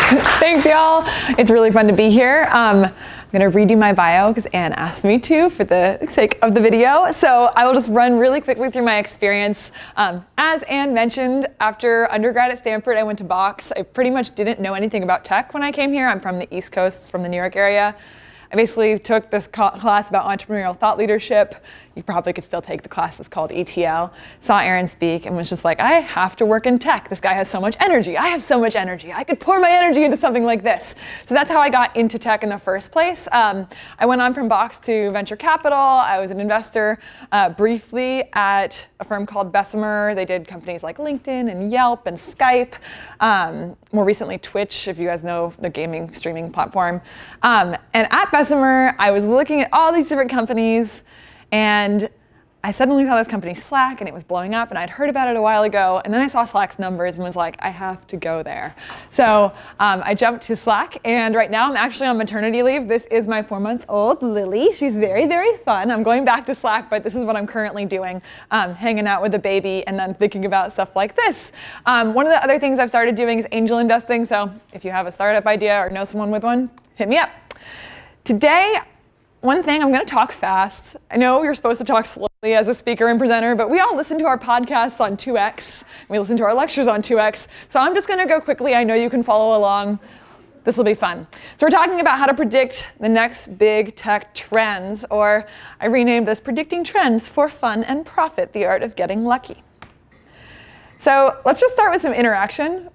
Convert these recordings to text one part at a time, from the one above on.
Thanks, y'all. It's really fun to be here. I'm going to redo my bio because Anne asked me to for the sake of the video. So I will just run really quickly through my experience. As Anne mentioned, after undergrad at Stanford, I went to Box. I pretty much didn't know anything about tech when I came here. I'm from the East Coast, from the New York area. I basically took this class about entrepreneurial thought leadership. You probably could still take the class. It's called ETL. Saw Aaron speak and was just like, I have to work in tech. This guy has so much energy. I have so much energy. I could pour my energy into something like this. So that's how I got into tech in the first place. I went on from Box to venture capital. I was an investor briefly at a firm called Bessemer. They did companies like LinkedIn and Yelp and Skype. More recently, Twitch, if you guys know the gaming streaming platform. And at Bessemer, I was looking at all these different companies, and I suddenly saw this company Slack, and it was blowing up, and I'd heard about it a while ago, and then I saw Slack's numbers and was like, I have to go there. So I jumped to Slack, and right now I'm actually on maternity leave. This is my 4-month-old Lily. She's very, very fun. I'm going back to Slack, but this is what I'm currently doing, hanging out with the baby and then thinking about stuff like this. One of the other things I've started doing is angel investing, so if you have a startup idea or know someone with one, hit me up. Today, one thing, I'm going to talk fast. I know you're supposed to talk slowly as a speaker and presenter, but we all listen to our podcasts on 2x. We listen to our lectures on 2x. So I'm just going to go quickly. I know you can follow along. This will be fun. So we're talking about how to predict the next big tech trends, or I renamed this Predicting Trends for Fun and Profit, the Art of Getting Lucky. So let's just start with some interaction.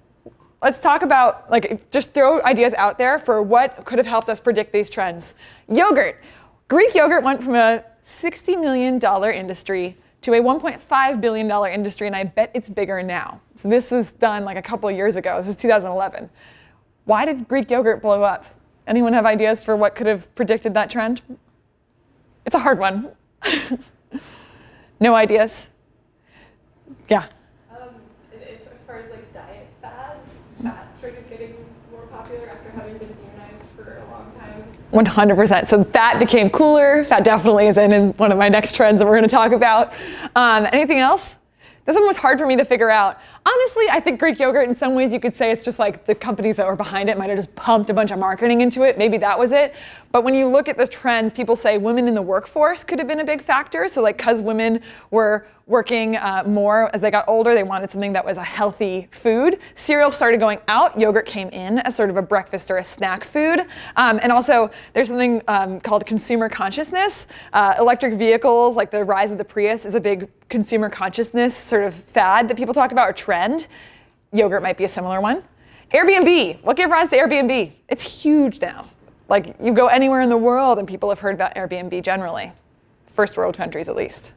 Let's talk about, just throw ideas out there for what could have helped us predict these trends. Yogurt. Greek yogurt went from a $60 million industry to a $1.5 billion industry, and I bet it's bigger now. So this was done like a couple of years ago. This is 2011. Why did Greek yogurt blow up? Anyone have ideas for what could have predicted that trend? It's a hard one. No ideas? Yeah. As far as diet fads, fats started getting more popular after having been demonized for a long time. 100%. So that became cooler. That definitely is in one of my next trends that we're going to talk about. Anything else? This one was hard for me to figure out. Honestly, I think Greek yogurt, in some ways, you could say it's just like the companies that were behind it might have just pumped a bunch of marketing into it. Maybe that was it. But when you look at the trends, people say women in the workforce could have been a big factor. So because women were working more as they got older, they wanted something that was a healthy food. Cereal started going out. Yogurt came in as sort of a breakfast or a snack food. And also, there's something called consumer consciousness. Electric vehicles, like the rise of the Prius, is a big consumer consciousness sort of fad that people talk about, or trend. Yogurt might be a similar one. Airbnb. What gave rise to Airbnb? It's huge now. You go anywhere in the world and people have heard about Airbnb generally. First world countries at least.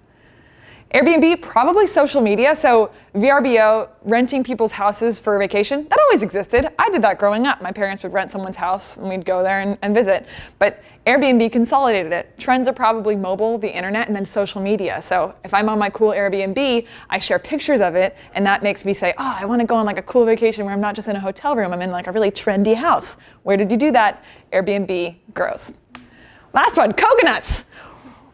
Airbnb, probably social media. So VRBO, renting people's houses for vacation, that always existed. I did that growing up. My parents would rent someone's house and we'd go there and visit. But Airbnb consolidated it. Trends are probably mobile, the internet, and then social media. So if I'm on my cool Airbnb, I share pictures of it, and that makes me say, oh, I want to go on a cool vacation where I'm not just in a hotel room, I'm in a really trendy house. Where did you do that? Airbnb grows. Last one, coconuts.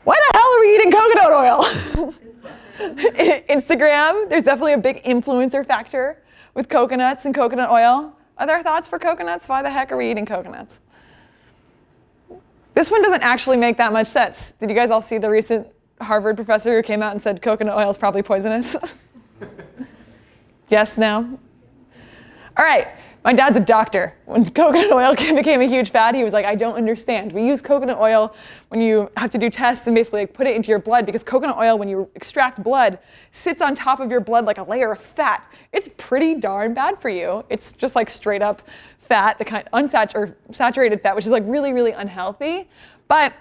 Why the hell are we eating coconut oil? Instagram, there's definitely a big influencer factor with coconuts and coconut oil. Other thoughts for coconuts? Why the heck are we eating coconuts? This one doesn't actually make that much sense. Did you guys all see the recent Harvard professor who came out and said coconut oil is probably poisonous? Yes, no? All right. My dad's a doctor. When coconut oil became a huge fad, he was like, I don't understand. We use coconut oil when you have to do tests and basically put it into your blood, because coconut oil, when you extract blood, sits on top of your blood like a layer of fat. It's pretty darn bad for you. It's just straight up fat, the kind saturated fat, which is really, really unhealthy. But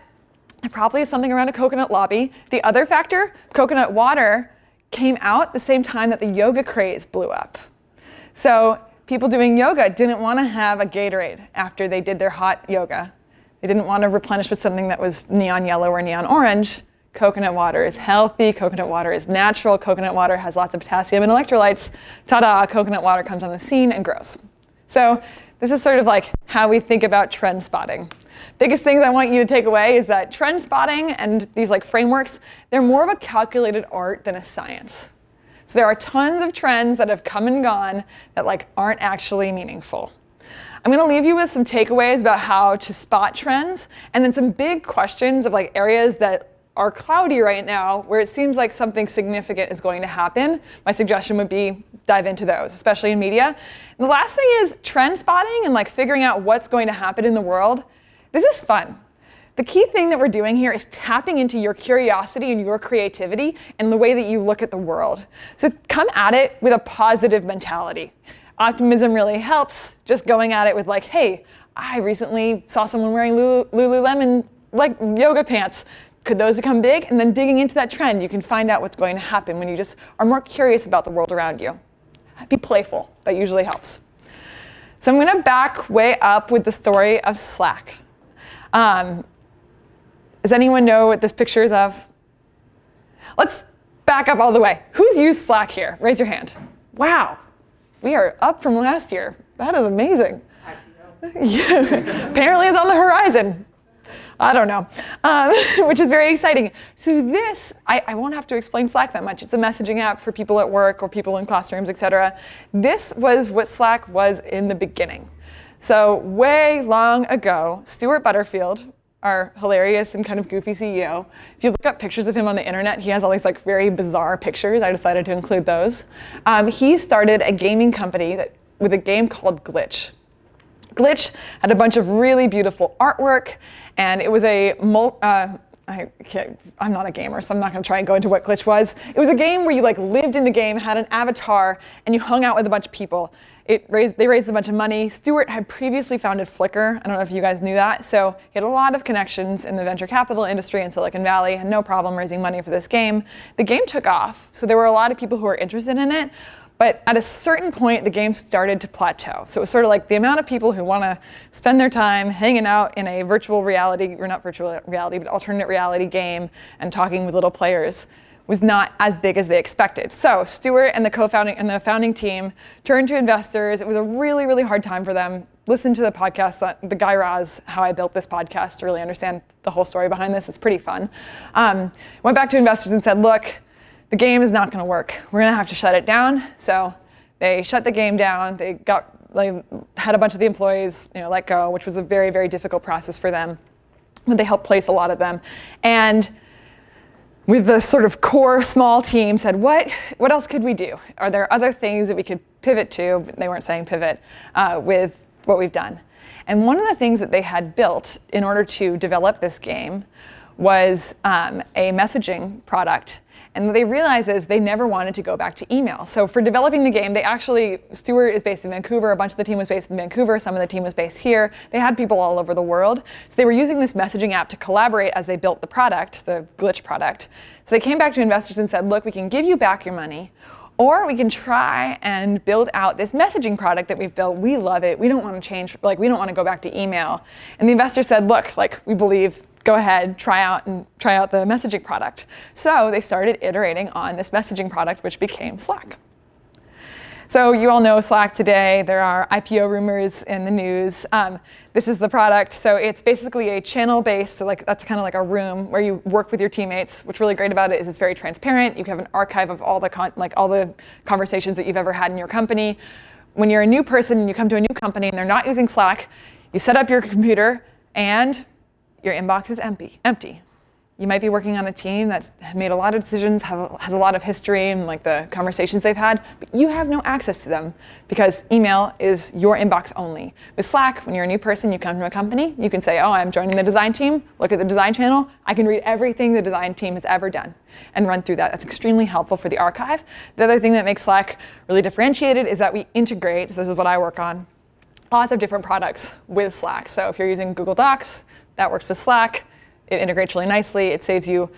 there probably is something around a coconut lobby. The other factor, coconut water, came out the same time that the yoga craze blew up. So people doing yoga didn't want to have a Gatorade after they did their hot yoga. They didn't want to replenish with something that was neon yellow or neon orange. Coconut water is healthy. Coconut water is natural. Coconut water has lots of potassium and electrolytes. Ta-da, coconut water comes on the scene and grows. So this is sort of how we think about trend spotting. Biggest things I want you to take away is that trend spotting and these frameworks, they're more of a calculated art than a science. So there are tons of trends that have come and gone that aren't actually meaningful. I'm going to leave you with some takeaways about how to spot trends, and then some big questions of like areas that are cloudy right now where it seems like something significant is going to happen. My suggestion would be dive into those, especially in media. And the last thing is trend spotting and like figuring out what's going to happen in the world. This is fun. The key thing that we're doing here is tapping into your curiosity and your creativity and the way that you look at the world. So come at it with a positive mentality. Optimism really helps, just going at it with like, hey, I recently saw someone wearing Lululemon like yoga pants. Could those become big? And then digging into that trend, you can find out what's going to happen when you just are more curious about the world around you. Be playful, that usually helps. So I'm gonna back way up with the story of Slack. Does anyone know what this picture is of? Let's back up all the way. Who's used Slack here? Raise your hand. Wow. We are up from last year. That is amazing. Yeah. Apparently it's on the horizon. I don't know, which is very exciting. So this, I won't have to explain Slack that much. It's a messaging app for people at work or people in classrooms, et cetera. This was what Slack was in the beginning. So way long ago, Stuart Butterfield, our hilarious and kind of goofy CEO, if you look up pictures of him on the internet, he has all these like very bizarre pictures. I decided to include those. He started a gaming company with a game called Glitch. Glitch had a bunch of really beautiful artwork, and it was I'm not a gamer, so I'm not going to try and go into what Glitch was. It was a game where you like lived in the game, had an avatar, and you hung out with a bunch of people. They raised a bunch of money. Stuart had previously founded Flickr. I don't know if you guys knew that. So he had a lot of connections in the venture capital industry in Silicon Valley, had no problem raising money for this game. The game took off, so there were a lot of people who were interested in it. But at a certain point, the game started to plateau. So it was sort of like the amount of people who want to spend their time hanging out in a virtual reality, or not virtual reality, but alternate reality game and talking with little players was not as big as they expected. So Stuart and the founding team turned to investors. It was a really, really hard time for them. Listen to the podcast, the Guy Raz, How I Built This Podcast, to really understand the whole story behind this. It's pretty fun. Went back to investors and said, look, the game is not going to work. We're going to have to shut it down. So they shut the game down. They had a bunch of the employees let go, which was a very, very difficult process for them. But they helped place a lot of them. And with the sort of core small team said, what else could we do? Are there other things that we could pivot to? They weren't saying pivot with what we've done. And one of the things that they had built in order to develop this game was a messaging product. And what they realized is they never wanted to go back to email. So for developing the game, Stuart is based in Vancouver, a bunch of the team was based in Vancouver, some of the team was based here. They had people all over the world. So they were using this messaging app to collaborate as they built the product, the Glitch product. So they came back to investors and said, look, we can give you back your money, or we can try and build out this messaging product that we've built. We love it. We don't want to change, we don't want to go back to email. And the investor said, look, we believe, go ahead, try out the messaging product. So they started iterating on this messaging product, which became Slack. So you all know Slack today. There are IPO rumors in the news. This is the product. So it's basically a channel-based, so that's kind of like a room where you work with your teammates. What's really great about it is it's very transparent. You have an archive of all the conversations that you've ever had in your company. When you're a new person and you come to a new company and they're not using Slack, you set up your computer and your inbox is empty. You might be working on a team that's made a lot of decisions, has a lot of history and the conversations they've had, but you have no access to them because email is your inbox only. With Slack, when you're a new person, you come to a company, you can say, oh, I'm joining the design team, look at the design channel, I can read everything the design team has ever done and run through that. That's extremely helpful for the archive. The other thing that makes Slack really differentiated is that we integrate, so this is what I work on, lots of different products with Slack. So if you're using Google Docs, that works with Slack. It integrates really nicely. It saves you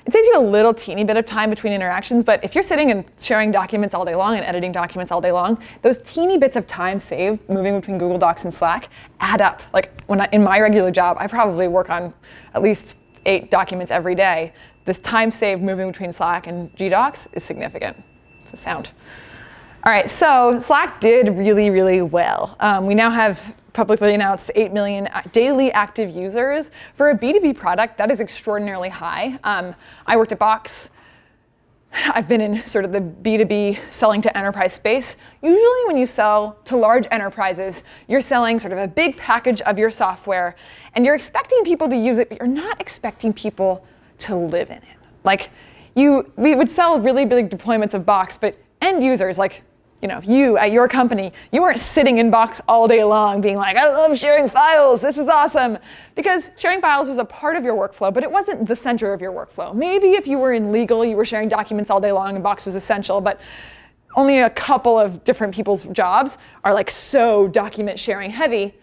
a little teeny bit of time between interactions, but if you're sitting and sharing documents all day long and editing documents all day long, those teeny bits of time saved moving between Google Docs and Slack add up. In my regular job, I probably work on at least 8 documents every day. This time saved moving between Slack and GDocs is significant. It's a sound. All right, so Slack did really, really well. We now have publicly announced 8 million daily active users. For a B2B product, that is extraordinarily high. I worked at Box I've been in sort of the B2B selling to enterprise space. Usually when you sell to large enterprises, you're selling sort of a big package of your software, and you're expecting people to use it, but you're not expecting people to live in it. Like we would sell really big deployments of Box, but end users, like you at your company, you weren't sitting in Box all day long being like, I love sharing files, this is awesome. Because sharing files was a part of your workflow, but it wasn't the center of your workflow. Maybe if you were in legal, you were sharing documents all day long and Box was essential, but only a couple of different people's jobs are like so document sharing heavy.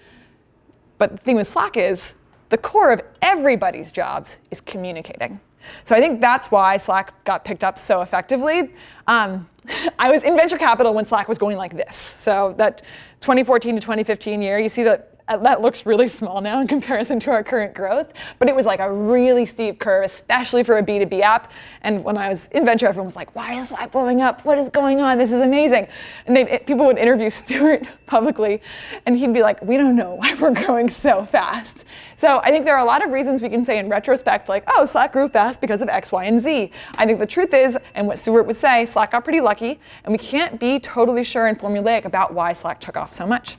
But the thing with Slack is, the core of everybody's jobs is communicating. So I think that's why Slack got picked up so effectively. I was in venture capital when Slack was going like this. So that 2014 to 2015 year, you see that looks really small now in comparison to our current growth, but it was like a really steep curve, especially for a B2B app. And when I was in venture, everyone was like, why is Slack blowing up? What is going on? This is amazing. And people would interview Stuart publicly, and he'd be like, we don't know why we're growing so fast. So I think there are a lot of reasons we can say in retrospect, like, oh, Slack grew fast because of X, Y, and Z. I think the truth is, and what Stuart would say, Slack got pretty lucky, and we can't be totally sure and formulaic about why Slack took off so much.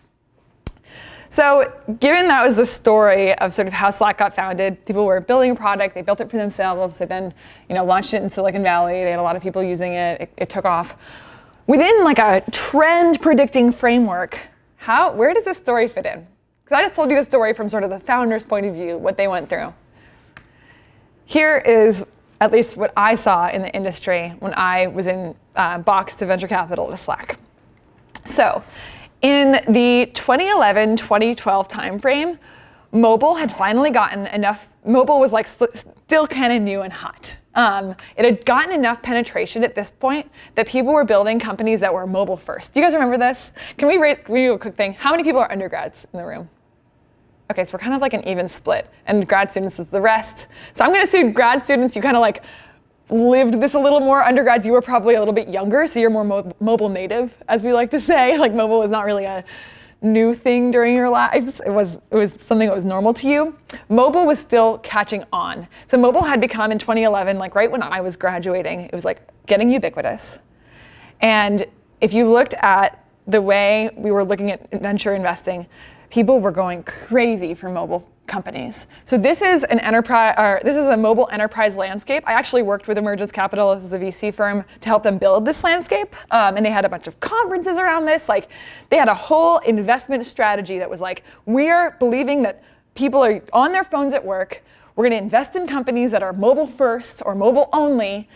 So given that was the story of sort of how Slack got founded, people were building a product, they built it for themselves, they then launched it in Silicon Valley, they had a lot of people using it, it took off. Within like a trend predicting framework, where does this story fit in? Because I just told you the story from sort of the founder's point of view, what they went through. Here is at least what I saw in the industry when I was in Box to venture capital to Slack. So in the 2011-2012 timeframe, mobile had finally gotten enough. Mobile was like still kind of new and hot. It had gotten enough penetration at this point that people were building companies that were mobile first. Do you guys remember this? Can we do a quick thing? How many people are undergrads in the room? Okay, so we're kind of like an even split, and grad students is the rest. So I'm going to assume grad students, you kind of like lived this a little more. Undergrads, you were probably a little bit younger, so you're more mobile native, as we like to say. Like mobile was not really a new thing during your lives. It was something that was normal to you. Mobile was still catching on. So mobile had become in 2011, like right when I was graduating, it was like getting ubiquitous. And if you looked at the way we were looking at venture investing, people were going crazy for mobile companies. So this is an enterprise, or this is a mobile enterprise landscape. I actually worked with Emergence Capital, this is a VC firm, to help them build this landscape. And they had a bunch of conferences around this. Like they had a whole investment strategy that was like, we are believing that people are on their phones at work. We're going to invest in companies that are mobile first or mobile only,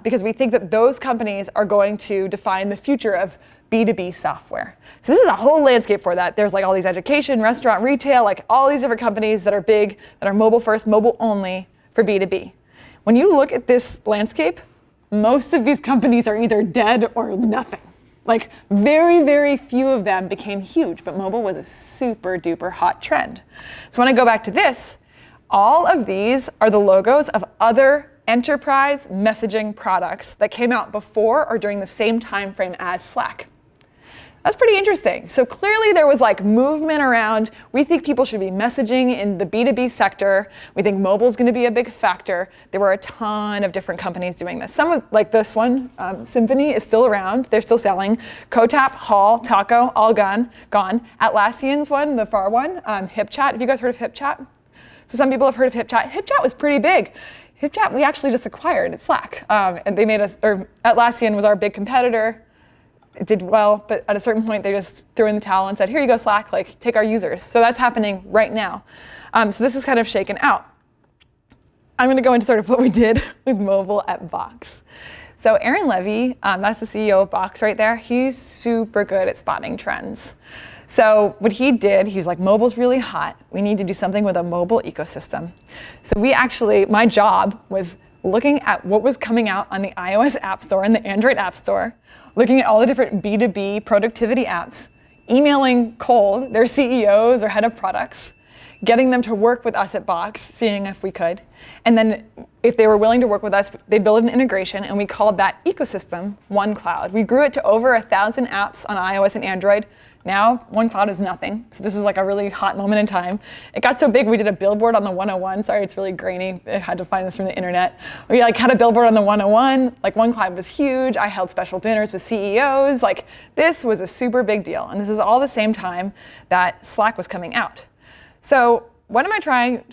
because we think that those companies are going to define the future of B2B software. So this is a whole landscape for that. There's like all these education, restaurant, retail, like all these different companies that are big, that are mobile first, mobile only for B2B. When you look at this landscape, most of these companies are either dead or nothing. Like very, very few of them became huge, but mobile was a super duper hot trend. So when I go back to this, all of these are the logos of other enterprise messaging products that came out before or during the same time frame as Slack. That's pretty interesting. So clearly there was like movement around, we think people should be messaging in the B2B sector. We think mobile is going to be a big factor. There were a ton of different companies doing this. Some of, like this one, Symphony is still around. They're still selling. Kotap, Hall, Taco, all gone. Atlassian's one, the far one, HipChat. Have you guys heard of HipChat? So some people have heard of HipChat. HipChat was pretty big. HipChat we actually just acquired at Slack. And they made us, or Atlassian was our big competitor. It did well, but at a certain point they just threw in the towel and said, here you go, Slack, like take our users. So that's happening right now. So this is kind of shaken out. I'm going to go into sort of what we did with mobile at Box. So Aaron Levy, that's the CEO of Box right there. He's super good at spotting trends. So what he did, he was like, mobile's really hot. We need to do something with a mobile ecosystem. So my job was looking at what was coming out on the iOS App Store and the Android App Store, looking at all the different B2B productivity apps, emailing cold their CEOs or head of products, getting them to work with us at Box, seeing if we could. And then if they were willing to work with us, they'd build an integration, and we called that ecosystem OneCloud. We grew it to over 1,000 apps on iOS and Android. Now, OneCloud is nothing. So this was like a really hot moment in time. It got so big, we did a billboard on the 101. Sorry, it's really grainy. I had to find this from the internet. We had a billboard on the 101. Like, OneCloud was huge. I held special dinners with CEOs. Like, this was a super big deal. And this is all the same time that Slack was coming out. So what am I trying?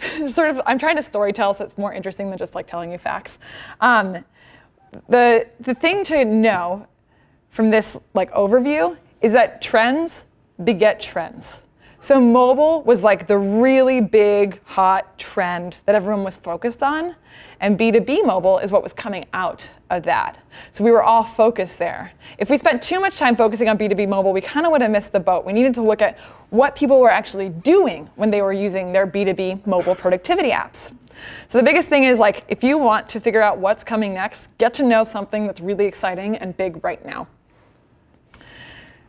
I'm trying to storytell so it's more interesting than just like telling you facts. The thing to know from this like overview is that trends beget trends. So mobile was like the really big, hot trend that everyone was focused on, and B2B mobile is what was coming out of that. So we were all focused there. If we spent too much time focusing on B2B mobile, we kind of would have missed the boat. We needed to look at what people were actually doing when they were using their B2B mobile productivity apps. So the biggest thing is, like, if you want to figure out what's coming next, get to know something that's really exciting and big right now.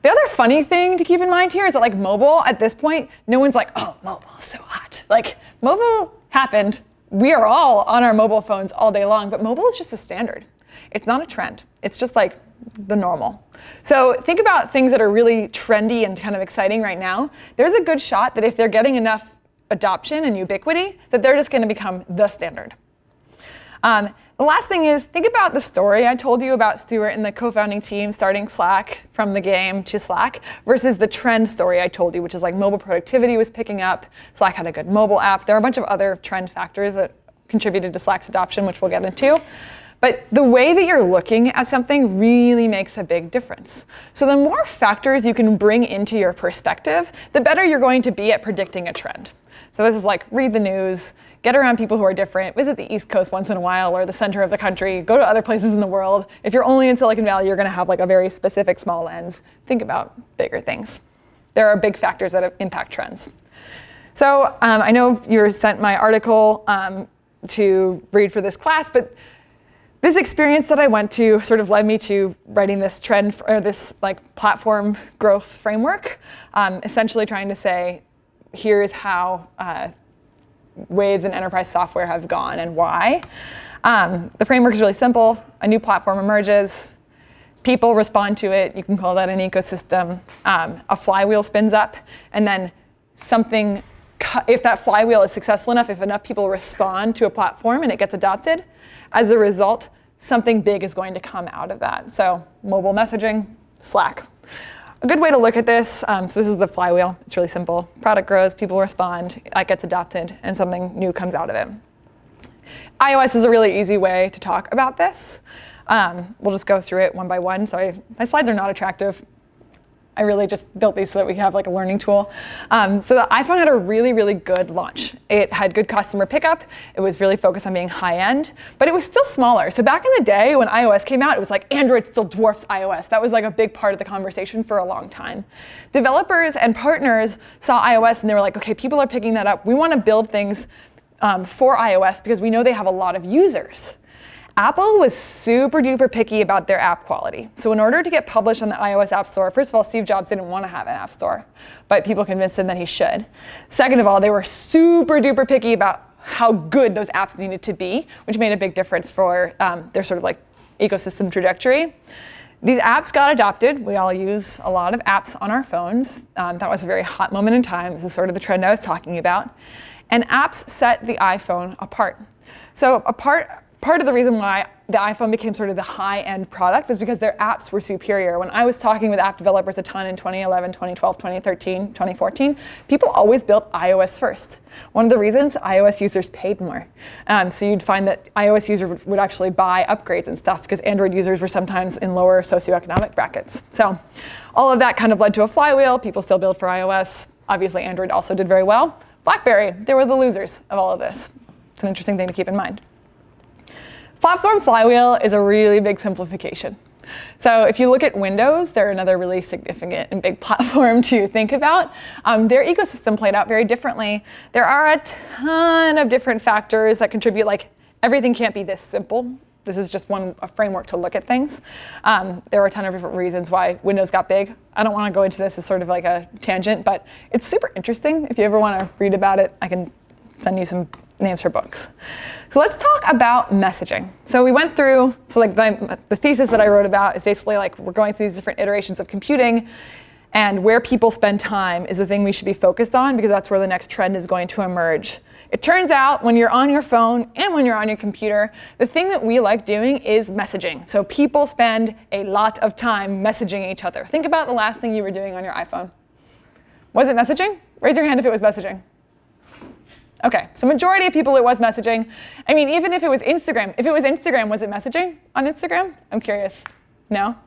The other funny thing to keep in mind here is that, like, mobile at this point, no one's like, oh, mobile is so hot. Like, mobile happened. We are all on our mobile phones all day long, but mobile is just a standard. It's not a trend. It's just like the normal. So think about things that are really trendy and kind of exciting right now. There's a good shot that if they're getting enough adoption and ubiquity, that they're just going to become the standard. The last thing is, think about the story I told you about Stuart and the co-founding team starting Slack from the game to Slack versus the trend story I told you, which is like mobile productivity was picking up, Slack had a good mobile app. There are a bunch of other trend factors that contributed to Slack's adoption, which we'll get into. But the way that you're looking at something really makes a big difference. So the more factors you can bring into your perspective, the better you're going to be at predicting a trend. So this is like, read the news, get around people who are different, visit the East Coast once in a while or the center of the country, go to other places in the world. If you're only in Silicon Valley, you're going to have like a very specific small lens. Think about bigger things. There are big factors that impact trends. So I know you were sent my article to read for this class, but this experience that I went to sort of led me to writing this trend, or this like platform growth framework, essentially trying to say, here's how waves in enterprise software have gone and why. The framework is really simple. A new platform emerges. People respond to it. You can call that an ecosystem. A flywheel spins up. And then something, if that flywheel is successful enough, if enough people respond to a platform and it gets adopted, as a result, something big is going to come out of that. So mobile messaging, Slack. A good way to look at this, so this is the flywheel. It's really simple. Product grows, people respond, it gets adopted, and something new comes out of it. iOS is a really easy way to talk about this. We'll just go through it one by one. Sorry, my slides are not attractive. I really just built these so that we have like a learning tool. So the iPhone had a really, really good launch. It had good customer pickup. It was really focused on being high end, but it was still smaller. So back in the day when iOS came out, it was like Android still dwarfs iOS. That was like a big part of the conversation for a long time. Developers and partners saw iOS and they were like, okay, people are picking that up. We want to build things for iOS because we know they have a lot of users. Apple was super duper picky about their app quality. So in order to get published on the iOS App Store, first of all, Steve Jobs didn't want to have an app store, but people convinced him that he should. Second of all, they were super duper picky about how good those apps needed to be, which made a big difference for their sort of like ecosystem trajectory. These apps got adopted. We all use a lot of apps on our phones. That was a very hot moment in time. This is sort of the trend I was talking about. And apps set the iPhone apart. So part of the reason why the iPhone became sort of the high-end product is because their apps were superior. When I was talking with app developers a ton in 2011, 2012, 2013, 2014, people always built iOS first. One of the reasons, iOS users paid more. So you'd find that iOS users would actually buy upgrades and stuff because Android users were sometimes in lower socioeconomic brackets. So all of that kind of led to a flywheel. People still build for iOS. Obviously, Android also did very well. BlackBerry, they were the losers of all of this. It's an interesting thing to keep in mind. Platform flywheel is a really big simplification. So if you look at Windows, they're another really significant and big platform to think about. Their ecosystem played out very differently. There are a ton of different factors that contribute, like everything can't be this simple This is just a framework to look at things. There are a ton of different reasons why Windows got big. I don't want to go into this as sort of like a tangent, but it's super interesting. If you ever want to read about it, I can send you some names for books. So let's talk about messaging. So we went through, the thesis that I wrote about is basically like we're going through these different iterations of computing, and where people spend time is the thing we should be focused on because that's where the next trend is going to emerge. It turns out when you're on your phone and when you're on your computer, the thing that we like doing is messaging. So people spend a lot of time messaging each other. Think about the last thing you were doing on your iPhone. Was it messaging? Raise your hand if it was messaging. Okay, so majority of people it was messaging. I mean, even if it was Instagram. If it was Instagram, was it messaging on Instagram? I'm curious. No?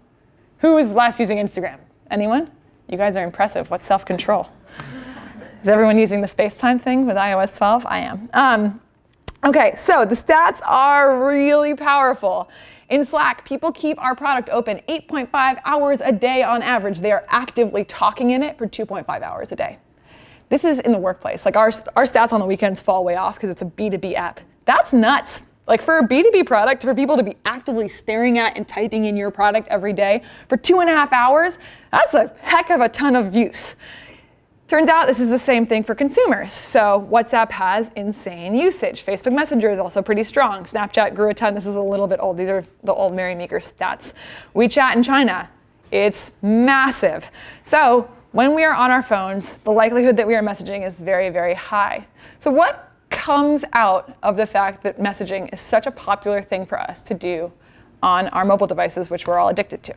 Who was last using Instagram? Anyone? You guys are impressive. What's self-control? Is everyone using the space-time thing with iOS 12? I am. Okay, so the stats are really powerful. In Slack, people keep our product open 8.5 hours a day on average. They are actively talking in it for 2.5 hours a day. This is in the workplace. Like our stats on the weekends fall way off because it's a B2B app. That's nuts. Like for a B2B product, for people to be actively staring at and typing in your product every day for 2.5 hours, that's a heck of a ton of use. Turns out this is the same thing for consumers. So WhatsApp has insane usage. Facebook Messenger is also pretty strong. Snapchat grew a ton. This is a little bit old. These are the old Mary Meeker stats. WeChat in China, it's massive. So when we are on our phones, the likelihood that we are messaging is very, very high. So what comes out of the fact that messaging is such a popular thing for us to do on our mobile devices, which we're all addicted to?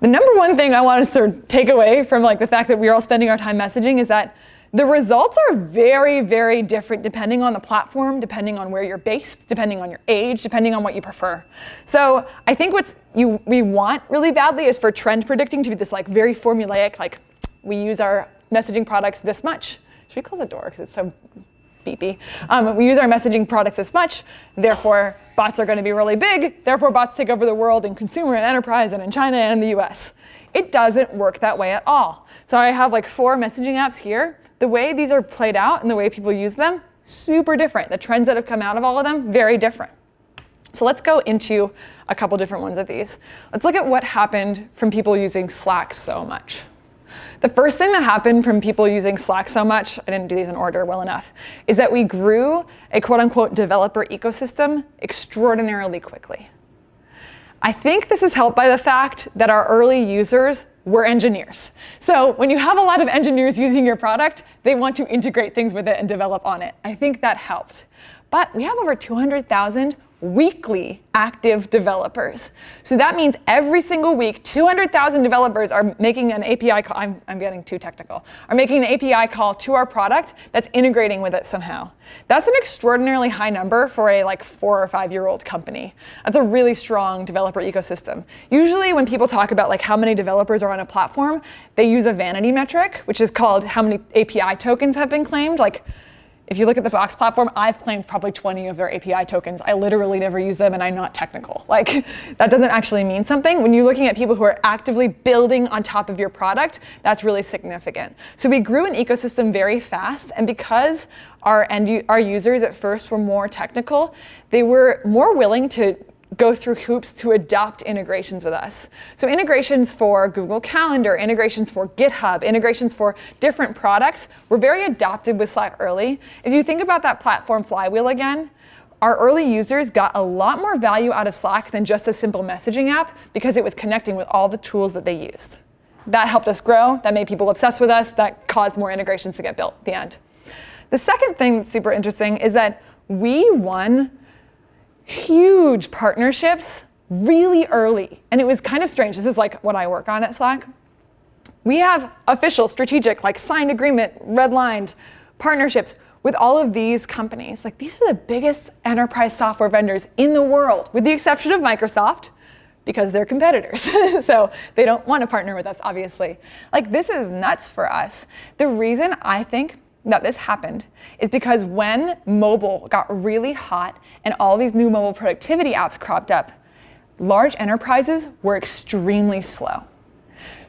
The number one thing I want to sort of take away from the fact that we're all spending our time messaging is that the results are very, very different depending on the platform, depending on where you're based, depending on your age, depending on what you prefer. So I think we want really badly is for trend predicting to be this very formulaic, we use our messaging products this much. Should we close the door because it's so beepy? We use our messaging products this much, therefore bots are going to be really big, therefore bots take over the world in consumer and enterprise and in China and in the US. It doesn't work that way at all. So I have 4 messaging apps here. The way these are played out and the way people use them, super different. The trends that have come out of all of them, very different. So let's go into a couple different ones of these. Let's look at what happened from people using Slack so much. The first thing that happened from people using Slack so much, I didn't do these in order well enough, is that we grew a quote-unquote developer ecosystem extraordinarily quickly. I think this is helped by the fact that our early users were engineers. So when you have a lot of engineers using your product, they want to integrate things with it and develop on it. I think that helped. But we have over 200,000 weekly active developers. So that means every single week, 200,000 developers are making an API call, I'm getting too technical, are making an API call to our product that's integrating with it somehow. That's an extraordinarily high number for a 4 or 5 year old company. That's a really strong developer ecosystem. Usually when people talk about how many developers are on a platform, they use a vanity metric, which is called how many API tokens have been claimed. If you look at the Box platform, I've claimed probably 20 of their API tokens. I literally never use them and I'm not technical. That doesn't actually mean something. When you're looking at people who are actively building on top of your product, that's really significant. So we grew an ecosystem very fast, and because our users at first were more technical, they were more willing to go through hoops to adopt integrations with us. So integrations for Google Calendar, integrations for GitHub, integrations for different products were very adopted with Slack early. If you think about that platform flywheel again, our early users got a lot more value out of Slack than just a simple messaging app because it was connecting with all the tools that they used. That helped us grow, that made people obsessed with us, that caused more integrations to get built at the end. The second thing that's super interesting is that we won huge partnerships really early. And it was kind of strange. This is what I work on at Slack. We have official, strategic, signed agreement, redlined partnerships with all of these companies. These are the biggest enterprise software vendors in the world, with the exception of Microsoft, because they're competitors. So they don't want to partner with us, obviously. This is nuts for us. The reason I think that this happened is because when mobile got really hot and all these new mobile productivity apps cropped up, large enterprises were extremely slow.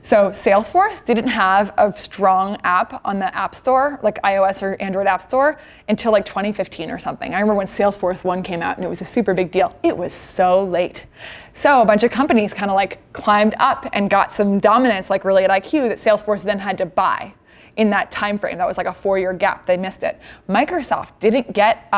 So Salesforce didn't have a strong app on the App Store, like iOS or Android App Store, until like 2015 or something. I remember when Salesforce 1 came out and it was a super big deal. It was so late. So a bunch of companies kind of like climbed up and got some dominance like RelateIQ that Salesforce then had to buy in that time frame. That was like a 4-year gap. They missed it. Microsoft didn't get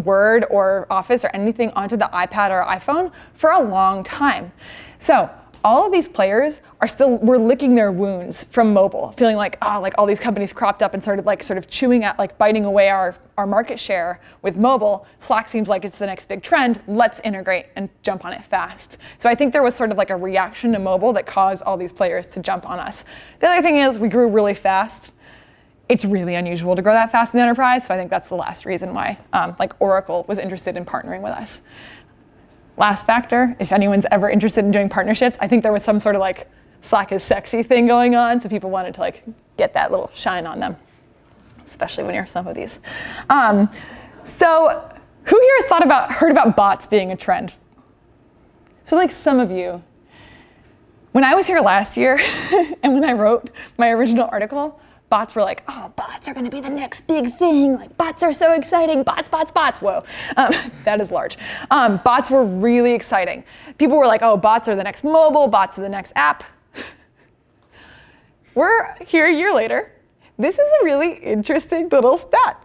Word or Office or anything onto the iPad or iPhone for a long time. So all of these players were licking their wounds from mobile, feeling like, like all these companies cropped up and started like sort of chewing at, like biting away our market share with mobile. Slack seems like it's the next big trend. Let's integrate and jump on it fast. So I think there was sort of like a reaction to mobile that caused all these players to jump on us. The other thing is we grew really fast. It's really unusual to grow that fast in enterprise, so I think that's the last reason why like Oracle was interested in partnering with us. Last factor, if anyone's ever interested in doing partnerships, I think there was some sort of like Slack is sexy thing going on, so people wanted to like get that little shine on them, especially when you're some of these. So who here has heard about bots being a trend? So like some of you. When I was here last year and when I wrote my original article, bots were like, bots are going to be the next big thing. Like, bots are so exciting. Bots, bots, bots. Whoa, that is large. Bots were really exciting. People were like, bots are the next mobile. Bots are the next app. We're here a year later. This is a really interesting little stat.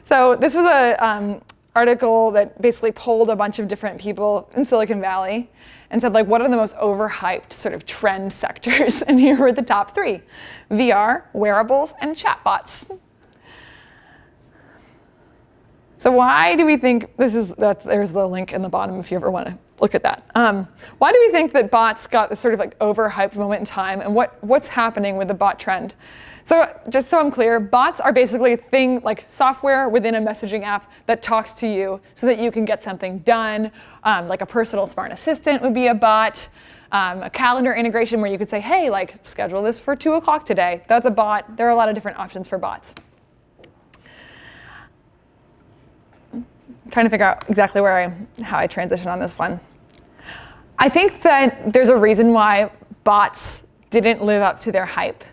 So this was a article that basically polled a bunch of different people in Silicon Valley and said, like, what are the most overhyped sort of trend sectors? And here were the top 3: VR, wearables, and chatbots. So why do we think there's the link in the bottom if you ever want to look at that. Why do we think that bots got this sort of like overhyped moment in time, and what's happening with the bot trend? So just so I'm clear, bots are basically a thing like software within a messaging app that talks to you so that you can get something done. Like a personal smart assistant would be a bot. A calendar integration where you could say, hey, like schedule this for 2 o'clock today. That's a bot. There are a lot of different options for bots. I'm trying to figure out exactly how I transition on this one. I think that there's a reason why bots didn't live up to their hype.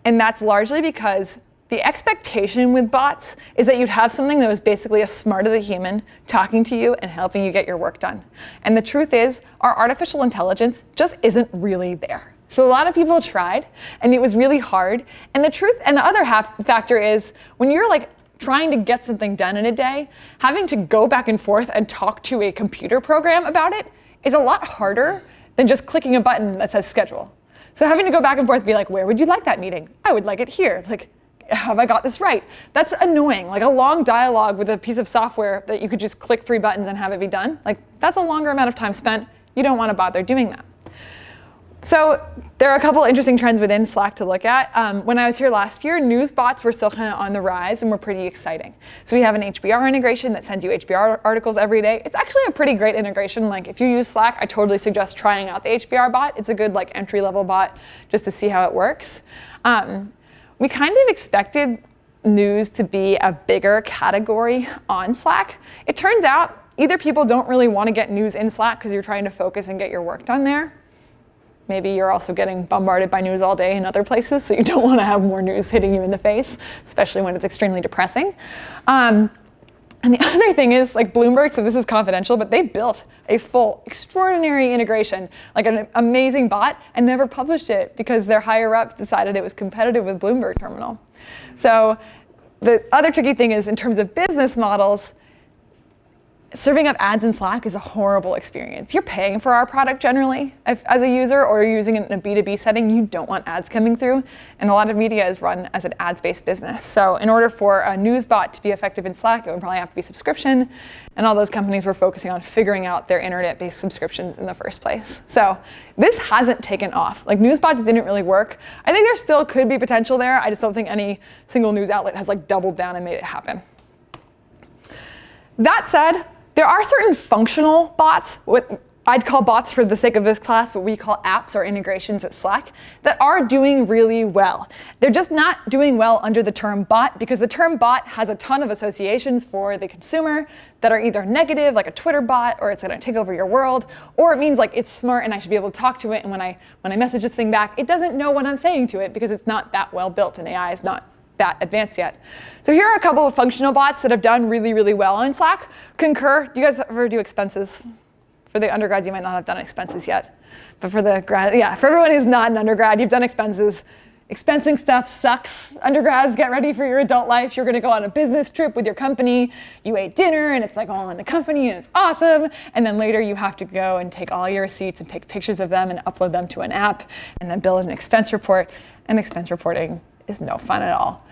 And that's largely because the expectation with bots is that you'd have something that was basically as smart as a human talking to you and helping you get your work done. And the truth is, our artificial intelligence just isn't really there. So a lot of people tried, and it was really hard. And the other factor is, when you're like trying to get something done in a day, having to go back and forth and talk to a computer program about it is a lot harder than just clicking a button that says schedule. So having to go back and forth and be like, where would you like that meeting? I would like it here. Like, have I got this right? That's annoying. Like a long dialogue with a piece of software that you could just click 3 buttons and have it be done. Like, that's a longer amount of time spent. You don't want to bother doing that. So there are a couple interesting trends within Slack to look at. When I was here last year, news bots were still kind of on the rise and were pretty exciting. So we have an HBR integration that sends you HBR articles every day. It's actually a pretty great integration. Like if you use Slack, I totally suggest trying out the HBR bot. It's a good like entry-level bot just to see how it works. We kind of expected news to be a bigger category on Slack. It turns out either people don't really want to get news in Slack because you're trying to focus and get your work done there. Maybe you're also getting bombarded by news all day in other places, so you don't want to have more news hitting you in the face, especially when it's extremely depressing. And the other thing is, like Bloomberg, so this is confidential, but they built a full, extraordinary integration, like an amazing bot, and never published it because their higher-ups decided it was competitive with Bloomberg Terminal. So the other tricky thing is, in terms of business models, serving up ads in Slack is a horrible experience. You're paying for our product generally as a user, or you're using it in a B2B setting. You don't want ads coming through. And a lot of media is run as an ads-based business. So in order for a news bot to be effective in Slack, it would probably have to be subscription. And all those companies were focusing on figuring out their internet-based subscriptions in the first place. So this hasn't taken off. Like news bots didn't really work. I think there still could be potential there. I just don't think any single news outlet has like doubled down and made it happen. That said, there are certain functional bots I'd call bots for the sake of this class what we call apps or integrations at Slack that are doing really well. They're just not doing well under the term bot because the term bot has a ton of associations for the consumer that are either negative, like a Twitter bot, or it's going to take over your world, or it means like it's smart and I should be able to talk to it, and when I message this thing back, it doesn't know what I'm saying to it because it's not that well built and AI is not that advanced yet. So here are a couple of functional bots that have done really, really well on Slack. Concur, do you guys ever do expenses? For the undergrads, you might not have done expenses yet. But for the grad, yeah, for everyone who's not an undergrad, you've done expenses. Expensing stuff sucks. Undergrads, get ready for your adult life. You're gonna go on a business trip with your company. You ate dinner and it's like all in the company and it's awesome. And then later you have to go and take all your receipts and take pictures of them and upload them to an app and then build an expense report. And expense reporting is no fun at all.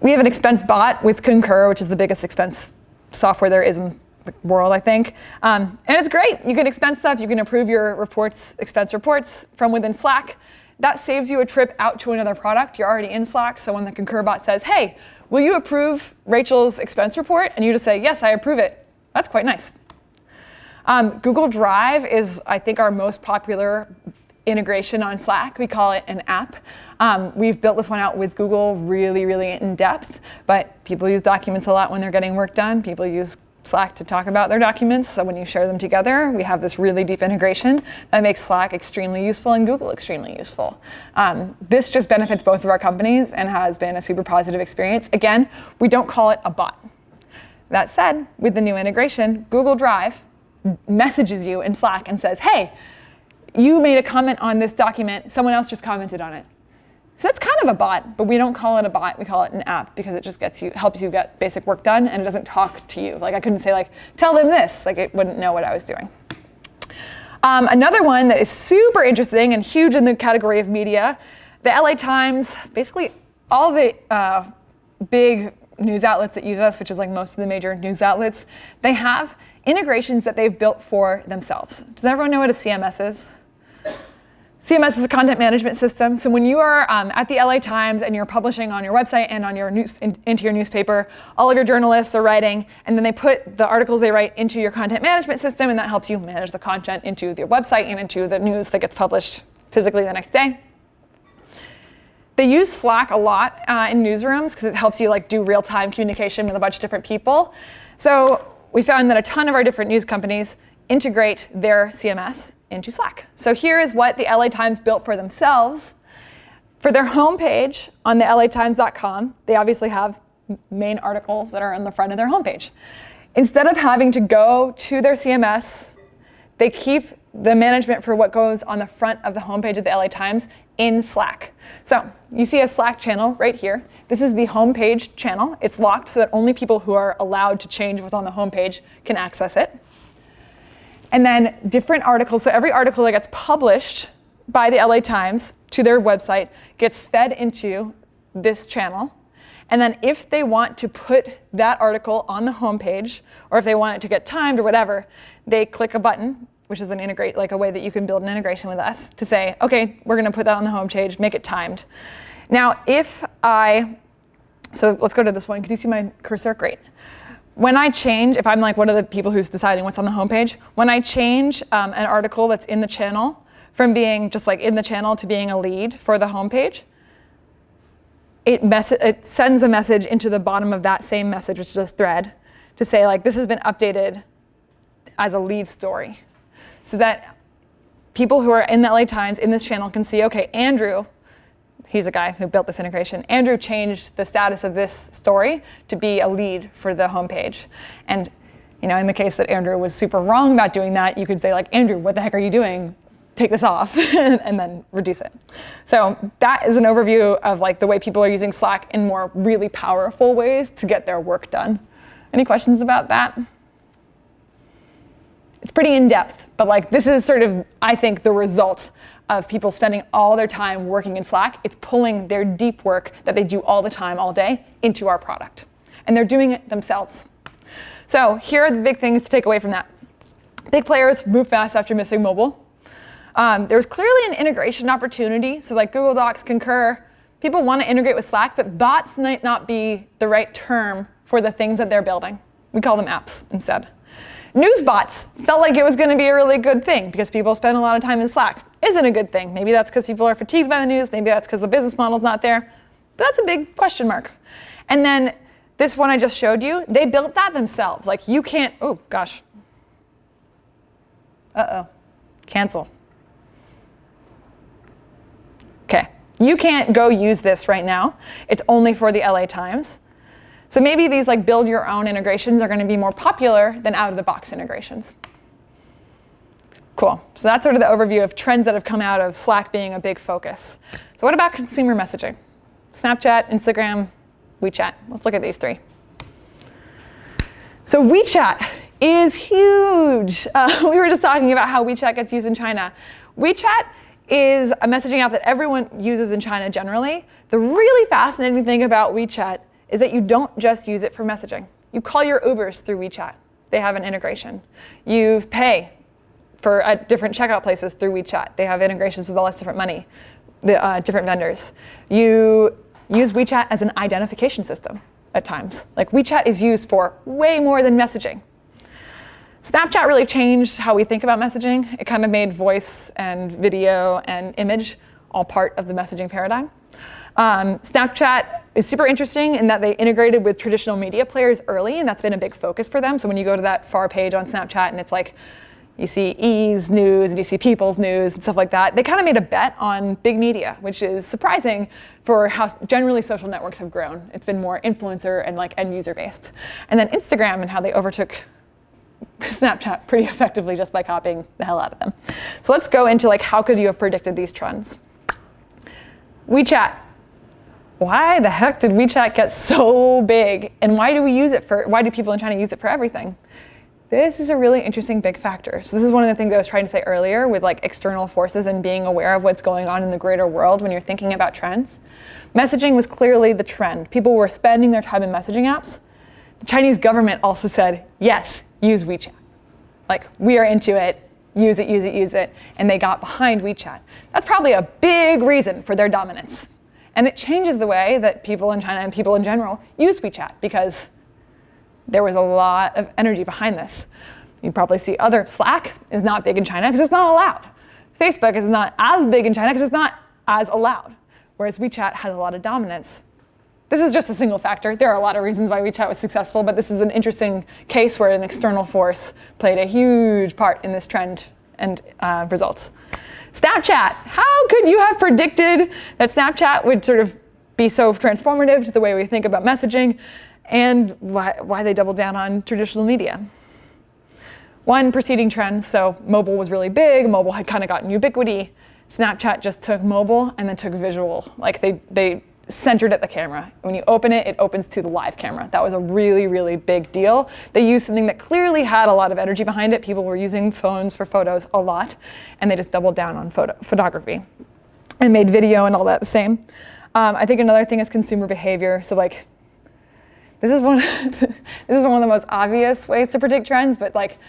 We have an expense bot with Concur, which is the biggest expense software there is in the world, I think. And it's great. You can expense stuff. You can approve your reports, expense reports from within Slack. That saves you a trip out to another product. You're already in Slack. So when the Concur bot says, hey, will you approve Rachel's expense report? And you just say, yes, I approve it. That's quite nice. Google Drive is, I think, our most popular integration on Slack. We call it an app. We've built this one out with Google really, really in depth, but people use documents a lot when they're getting work done. People use Slack to talk about their documents. So when you share them together, we have this really deep integration that makes Slack extremely useful and Google extremely useful. This just benefits both of our companies and has been a super positive experience. Again, we don't call it a bot. That said, with the new integration, Google Drive messages you in Slack and says, hey, you made a comment on this document, someone else just commented on it. So that's kind of a bot, but we don't call it a bot, we call it an app because it just helps you get basic work done and it doesn't talk to you. Like I couldn't say like, tell them this, like it wouldn't know what I was doing. Another one that is super interesting and huge in the category of media, the LA Times, basically all the big news outlets that use us, which is like most of the major news outlets, they have integrations that they've built for themselves. Does everyone know what a CMS is? CMS is a content management system. So when you are at the LA Times and you're publishing on your website and on your into your newspaper, all of your journalists are writing, and then they put the articles they write into your content management system, and that helps you manage the content into your website and into the news that gets published physically the next day. They use Slack a lot in newsrooms because it helps you like do real-time communication with a bunch of different people. So we found that a ton of our different news companies integrate their CMS into Slack. So here is what the LA Times built for themselves. For their homepage on the latimes.com, they obviously have main articles that are on the front of their homepage. Instead of having to go to their CMS, they keep the management for what goes on the front of the homepage of the LA Times in Slack. So you see a Slack channel right here. This is the homepage channel. It's locked so that only people who are allowed to change what's on the homepage can access it. And then different articles, so every article that gets published by the LA Times to their website gets fed into this channel. And then if they want to put that article on the homepage, or if they want it to get timed or whatever, they click a button, which is a way that you can build an integration with us to say, okay, we're gonna put that on the homepage, make it timed. Now, so let's go to this one. Can you see my cursor? Great. When I change, if I'm like one of the people who's deciding what's on the homepage, when I change an article that's in the channel from being just like in the channel to being a lead for the homepage, it sends a message into the bottom of that same message, which is a thread, to say like this has been updated as a lead story, so that people who are in the LA Times in this channel can see, okay, Andrew, he's a guy who built this integration. Andrew changed the status of this story to be a lead for the homepage. And in the case that Andrew was super wrong about doing that, you could say like, Andrew, what the heck are you doing? Take this off and then reduce it. So that is an overview of like the way people are using Slack in more really powerful ways to get their work done. Any questions about that? It's pretty in-depth, but like this is sort of, I think, the result of people spending all their time working in Slack. It's pulling their deep work that they do all the time, all day, into our product. And they're doing it themselves. So here are the big things to take away from that. Big players move fast after missing mobile. There's clearly an integration opportunity. So like Google Docs, Concur, people want to integrate with Slack, but bots might not be the right term for the things that they're building. We call them apps instead. News bots felt like it was going to be a really good thing because people spend a lot of time in Slack. Isn't a good thing. Maybe that's because people are fatigued by the news. Maybe that's because the business model's not there. But that's a big question mark. And then this one I just showed you, they built that themselves. Like you can't, oh gosh. Uh-oh, cancel. Okay, you can't go use this right now. It's only for the LA Times. So maybe these like build your own integrations are going to be more popular than out of the box integrations. Cool, so that's sort of the overview of trends that have come out of Slack being a big focus. So what about consumer messaging? Snapchat, Instagram, WeChat. Let's look at these three. So WeChat is huge. We were just talking about how WeChat gets used in China. WeChat is a messaging app that everyone uses in China generally. The really fascinating thing about WeChat is that you don't just use it for messaging. You call your Ubers through WeChat. They have an integration. You pay at different checkout places through WeChat. They have integrations with all this different money, different vendors. You use WeChat as an identification system at times. Like WeChat is used for way more than messaging. Snapchat really changed how we think about messaging. It kind of made voice and video and image all part of the messaging paradigm. Snapchat is super interesting in that they integrated with traditional media players early, and that's been a big focus for them. So when you go to that far page on Snapchat and it's like, you see E's news and you see People's news and stuff like that, they kind of made a bet on big media, which is surprising for how generally social networks have grown. It's been more influencer and like end user based. And then Instagram and how they overtook Snapchat pretty effectively just by copying the hell out of them. So let's go into like how could you have predicted these trends? WeChat. Why the heck did WeChat get so big? And why do people in China use it for everything? This is a really interesting big factor. So this is one of the things I was trying to say earlier with like external forces and being aware of what's going on in the greater world when you're thinking about trends. Messaging was clearly the trend. People were spending their time in messaging apps. The Chinese government also said, yes, use WeChat. Like, we are into it, use it, use it, use it. And they got behind WeChat. That's probably a big reason for their dominance. And it changes the way that people in China and people in general use WeChat because there was a lot of energy behind this. You probably see Slack is not big in China because it's not allowed. Facebook is not as big in China because it's not as allowed. Whereas WeChat has a lot of dominance. This is just a single factor. There are a lot of reasons why WeChat was successful, but this is an interesting case where an external force played a huge part in this trend and results. Snapchat. How could you have predicted that Snapchat would sort of be so transformative to the way we think about messaging? And why they doubled down on traditional media. One, preceding trend, so mobile was really big, mobile had kind of gotten ubiquity. Snapchat just took mobile and then took visual. Like they centered at the camera. When you open it, it opens to the live camera. That was a really, really big deal. They used something that clearly had a lot of energy behind it. People were using phones for photos a lot, and they just doubled down on photography and made video and all that the same. I think another thing is consumer behavior. So like, this is one of the most obvious ways to predict trends, but like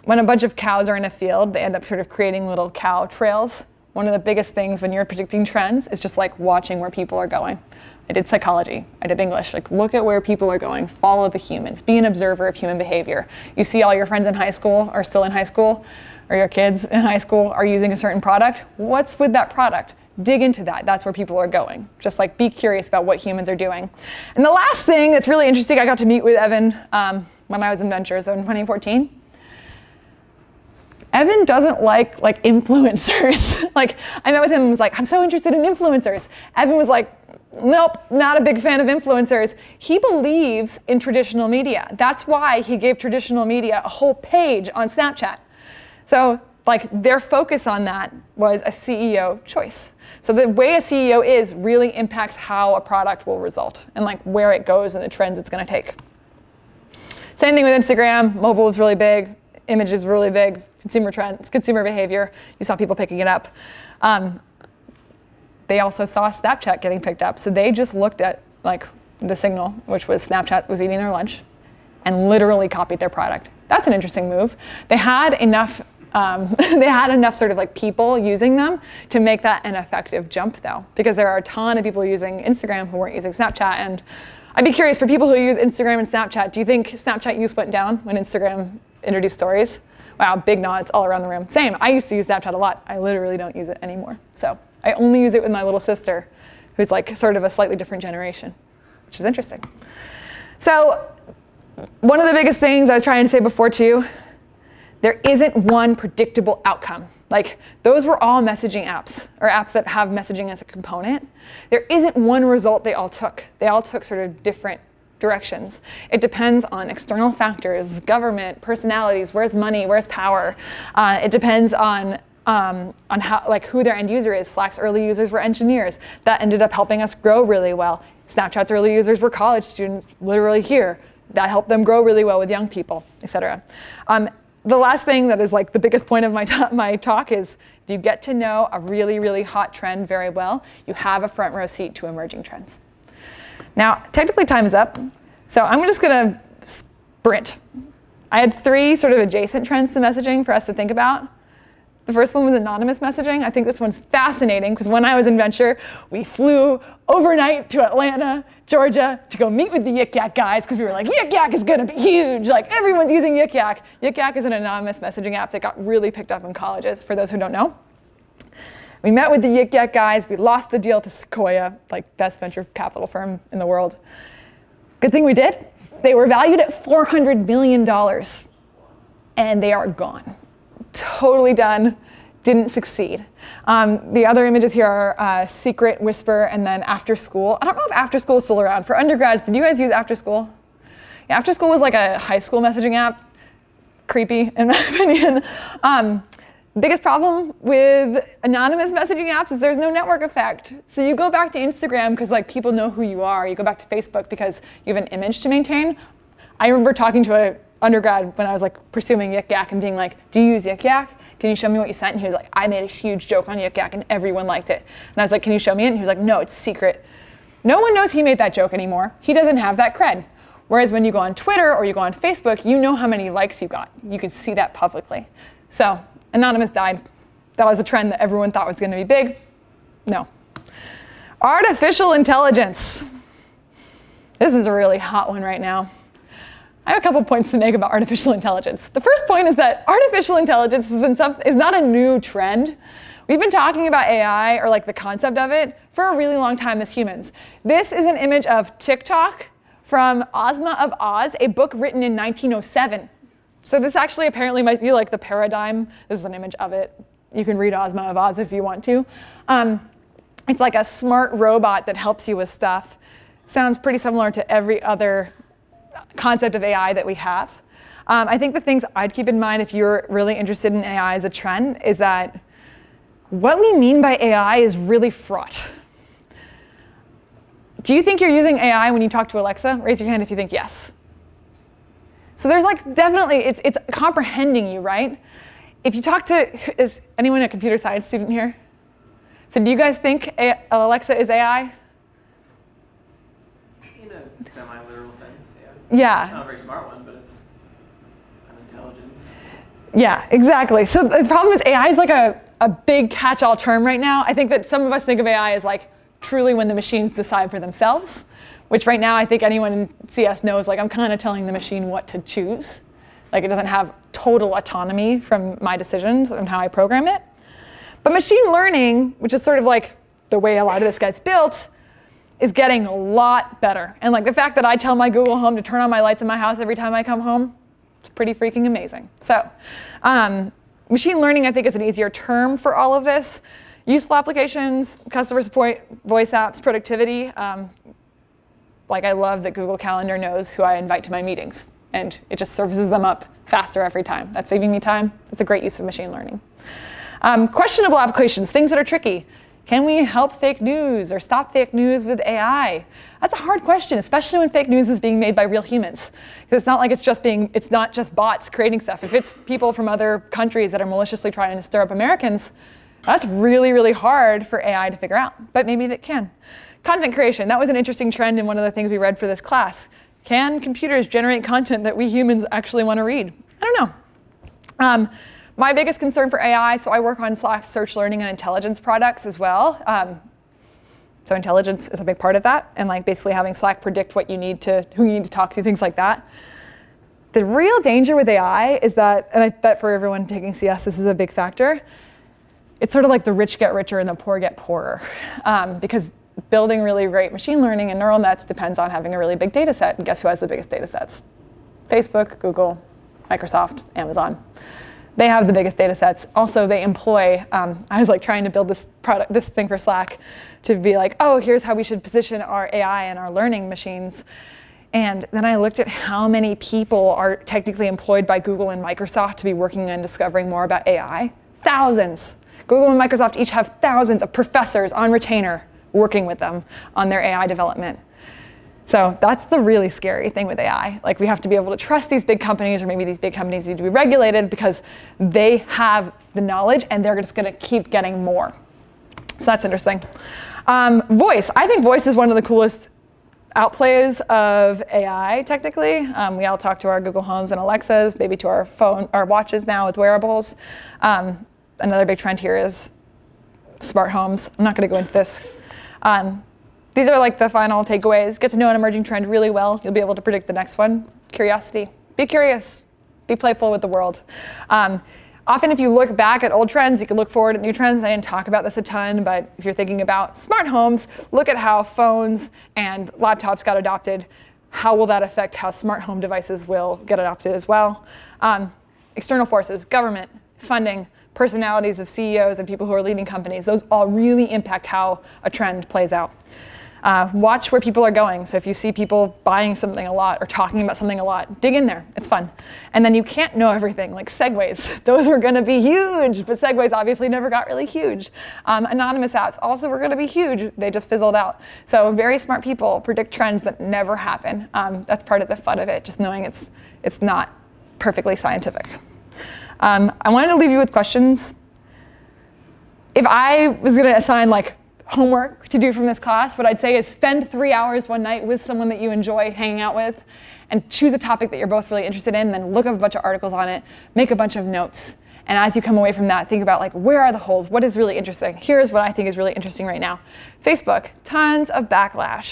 when a bunch of cows are in a field, they end up sort of creating little cow trails. One of the biggest things when you're predicting trends is just like watching where people are going. I did psychology, I did English, like look at where people are going, follow the humans, be an observer of human behavior. You see all your friends in high school are still in high school, or your kids in high school are using a certain product. What's with that product? Dig into that. That's where people are going. Just like be curious about what humans are doing. And the last thing that's really interesting, I got to meet with Evan when I was in Ventures in 2014. Evan doesn't like influencers. Like I met with him and was like, I'm so interested in influencers. Evan was like, nope, not a big fan of influencers. He believes in traditional media. That's why he gave traditional media a whole page on Snapchat. So like their focus on that was a CEO choice. So the way a CEO is really impacts how a product will result and like where it goes and the trends it's going to take. Same thing with Instagram. Mobile is really big. Image is really big. Consumer trends, consumer behavior. You saw people picking it up. They also saw Snapchat getting picked up. So they just looked at like the signal, which was Snapchat was eating their lunch, and literally copied their product. That's an interesting move. They had enough sort of like people using them to make that an effective jump though, because there are a ton of people using Instagram who weren't using Snapchat. And I'd be curious for people who use Instagram and Snapchat, do you think Snapchat use went down when Instagram introduce stories. Wow, big nods all around the room. Same, I used to use Snapchat a lot. I literally don't use it anymore. So I only use it with my little sister, who's like sort of a slightly different generation, which is interesting. So one of the biggest things I was trying to say before too, there isn't one predictable outcome. Like those were all messaging apps, or apps that have messaging as a component. There isn't one result they all took. They all took sort of different directions. It depends on external factors, government, personalities, where's money, where's power. It depends on how, like who their end user is. Slack's early users were engineers. That ended up helping us grow really well. Snapchat's early users were college students, literally here. That helped them grow really well with young people, et cetera. The last thing that is like the biggest point of my talk is if you get to know a really, really hot trend very well, you have a front row seat to emerging trends. Now, technically time is up, so I'm just gonna sprint. I had 3 sort of adjacent trends to messaging for us to think about. The first one was anonymous messaging. I think this one's fascinating because when I was in venture, we flew overnight to Atlanta, Georgia to go meet with the Yik Yak guys because we were like, Yik Yak is gonna be huge. Like everyone's using Yik Yak. Yik Yak is an anonymous messaging app that got really picked up in colleges, for those who don't know. We met with the Yik Yak guys. We lost the deal to Sequoia, like best venture capital firm in the world. Good thing we did. They were valued at $400 million and they are gone. Totally done, didn't succeed. The other images here are Secret, Whisper, and then After School. I don't know if After School is still around. For undergrads, did you guys use After School? Yeah, After School was like a high school messaging app. Creepy, in my opinion. Biggest problem with anonymous messaging apps is there's no network effect. So you go back to Instagram because like people know who you are. You go back to Facebook because you have an image to maintain. I remember talking to an undergrad when I was like pursuing Yik Yak and being like, do you use Yik Yak? Can you show me what you sent? And he was like, I made a huge joke on Yik Yak and everyone liked it. And I was like, can you show me it? And he was like, no, it's secret. No one knows he made that joke anymore. He doesn't have that cred. Whereas when you go on Twitter or you go on Facebook, you know how many likes you got. You can see that publicly. So anonymous died. That was a trend that everyone thought was going to be big. No. Artificial intelligence. This is a really hot one right now. I have a couple points to make about artificial intelligence. The first point is that artificial intelligence is not a new trend. We've been talking about AI, or like the concept of it, for a really long time as humans. This is an image of TikTok from Ozma of Oz, a book written in 1907. So this actually apparently might be like the paradigm. This is an image of it. You can read Ozma of Oz if you want to. It's like a smart robot that helps you with stuff. Sounds pretty similar to every other concept of AI that we have. I think the things I'd keep in mind if you're really interested in AI as a trend is that what we mean by AI is really fraught. Do you think you're using AI when you talk to Alexa? Raise your hand if you think yes. So there's like definitely, it's comprehending you, right? If you talk to, is anyone a computer science student here? So do you guys think Alexa is AI? In a semi-literal sense, yeah. Yeah. It's not a very smart one, but it's an intelligence. Yeah, exactly. So the problem is AI is like a big catch-all term right now. I think that some of us think of AI as like truly when the machines decide for themselves, which right now I think anyone in CS knows, like I'm kind of telling the machine what to choose. Like it doesn't have total autonomy from my decisions and how I program it. But machine learning, which is sort of like the way a lot of this gets built, is getting a lot better. And like the fact that I tell my Google Home to turn on my lights in my house every time I come home, it's pretty freaking amazing. So machine learning, I think, is an easier term for all of this. Useful applications, customer support, voice apps, productivity. Like I love that Google Calendar knows who I invite to my meetings, and it just services them up faster every time. That's saving me time. It's a great use of machine learning. Questionable applications, things that are tricky. Can we help fake news or stop fake news with AI? That's a hard question, especially when fake news is being made by real humans. Because it's not like it's not just bots creating stuff. If it's people from other countries that are maliciously trying to stir up Americans, that's really, really hard for AI to figure out, but maybe it can. Content creation, that was an interesting trend in one of the things we read for this class. Can computers generate content that we humans actually want to read? I don't know. My biggest concern for AI, so I work on Slack's search learning and intelligence products as well. So intelligence is a big part of that, and like basically having Slack predict what you need to, who you need to talk to, things like that. The real danger with AI is that, and I bet for everyone taking CS, this is a big factor, it's sort of like the rich get richer and the poor get poorer. Because building really great machine learning and neural nets depends on having a really big data set. And guess who has the biggest data sets? Facebook, Google, Microsoft, Amazon. They have the biggest data sets. Also, they employ, I was like trying to build this thing for Slack to be like, oh, here's how we should position our AI and our learning machines. And then I looked at how many people are technically employed by Google and Microsoft to be working on discovering more about AI. Thousands. Google and Microsoft each have thousands of professors on retainer working with them on their AI development. So that's the really scary thing with AI. Like, we have to be able to trust these big companies, or maybe these big companies need to be regulated because they have the knowledge and they're just going to keep getting more. So that's interesting. Voice. I think voice is one of the coolest outplays of AI, technically. We all talk to our Google Homes and Alexas, maybe to our watches now with wearables. Another big trend here is smart homes. I'm not going to go into this. These are like the final takeaways. Get to know an emerging trend really well. You'll be able to predict the next one. Curiosity. Be curious. Be playful with the world. Often if you look back at old trends, you can look forward at new trends. I didn't talk about this a ton, but if you're thinking about smart homes, look at how phones and laptops got adopted. How will that affect how smart home devices will get adopted as well? External forces, government, funding, personalities of CEOs and people who are leading companies, those all really impact how a trend plays out. Watch where people are going. So if you see people buying something a lot or talking about something a lot, dig in there. It's fun. And then you can't know everything, like segues. Those were going to be huge, but segues obviously never got really huge. Anonymous apps also were going to be huge. They just fizzled out. So very smart people predict trends that never happen. That's part of the fun of it, just knowing it's not perfectly scientific. I wanted to leave you with questions. If I was going to assign like homework to do from this class, what I'd say is spend 3 hours one night with someone that you enjoy hanging out with and choose a topic that you're both really interested in, and then look up a bunch of articles on it, make a bunch of notes. And as you come away from that, think about like, where are the holes? What is really interesting? Here's what I think is really interesting right now. Facebook, tons of backlash.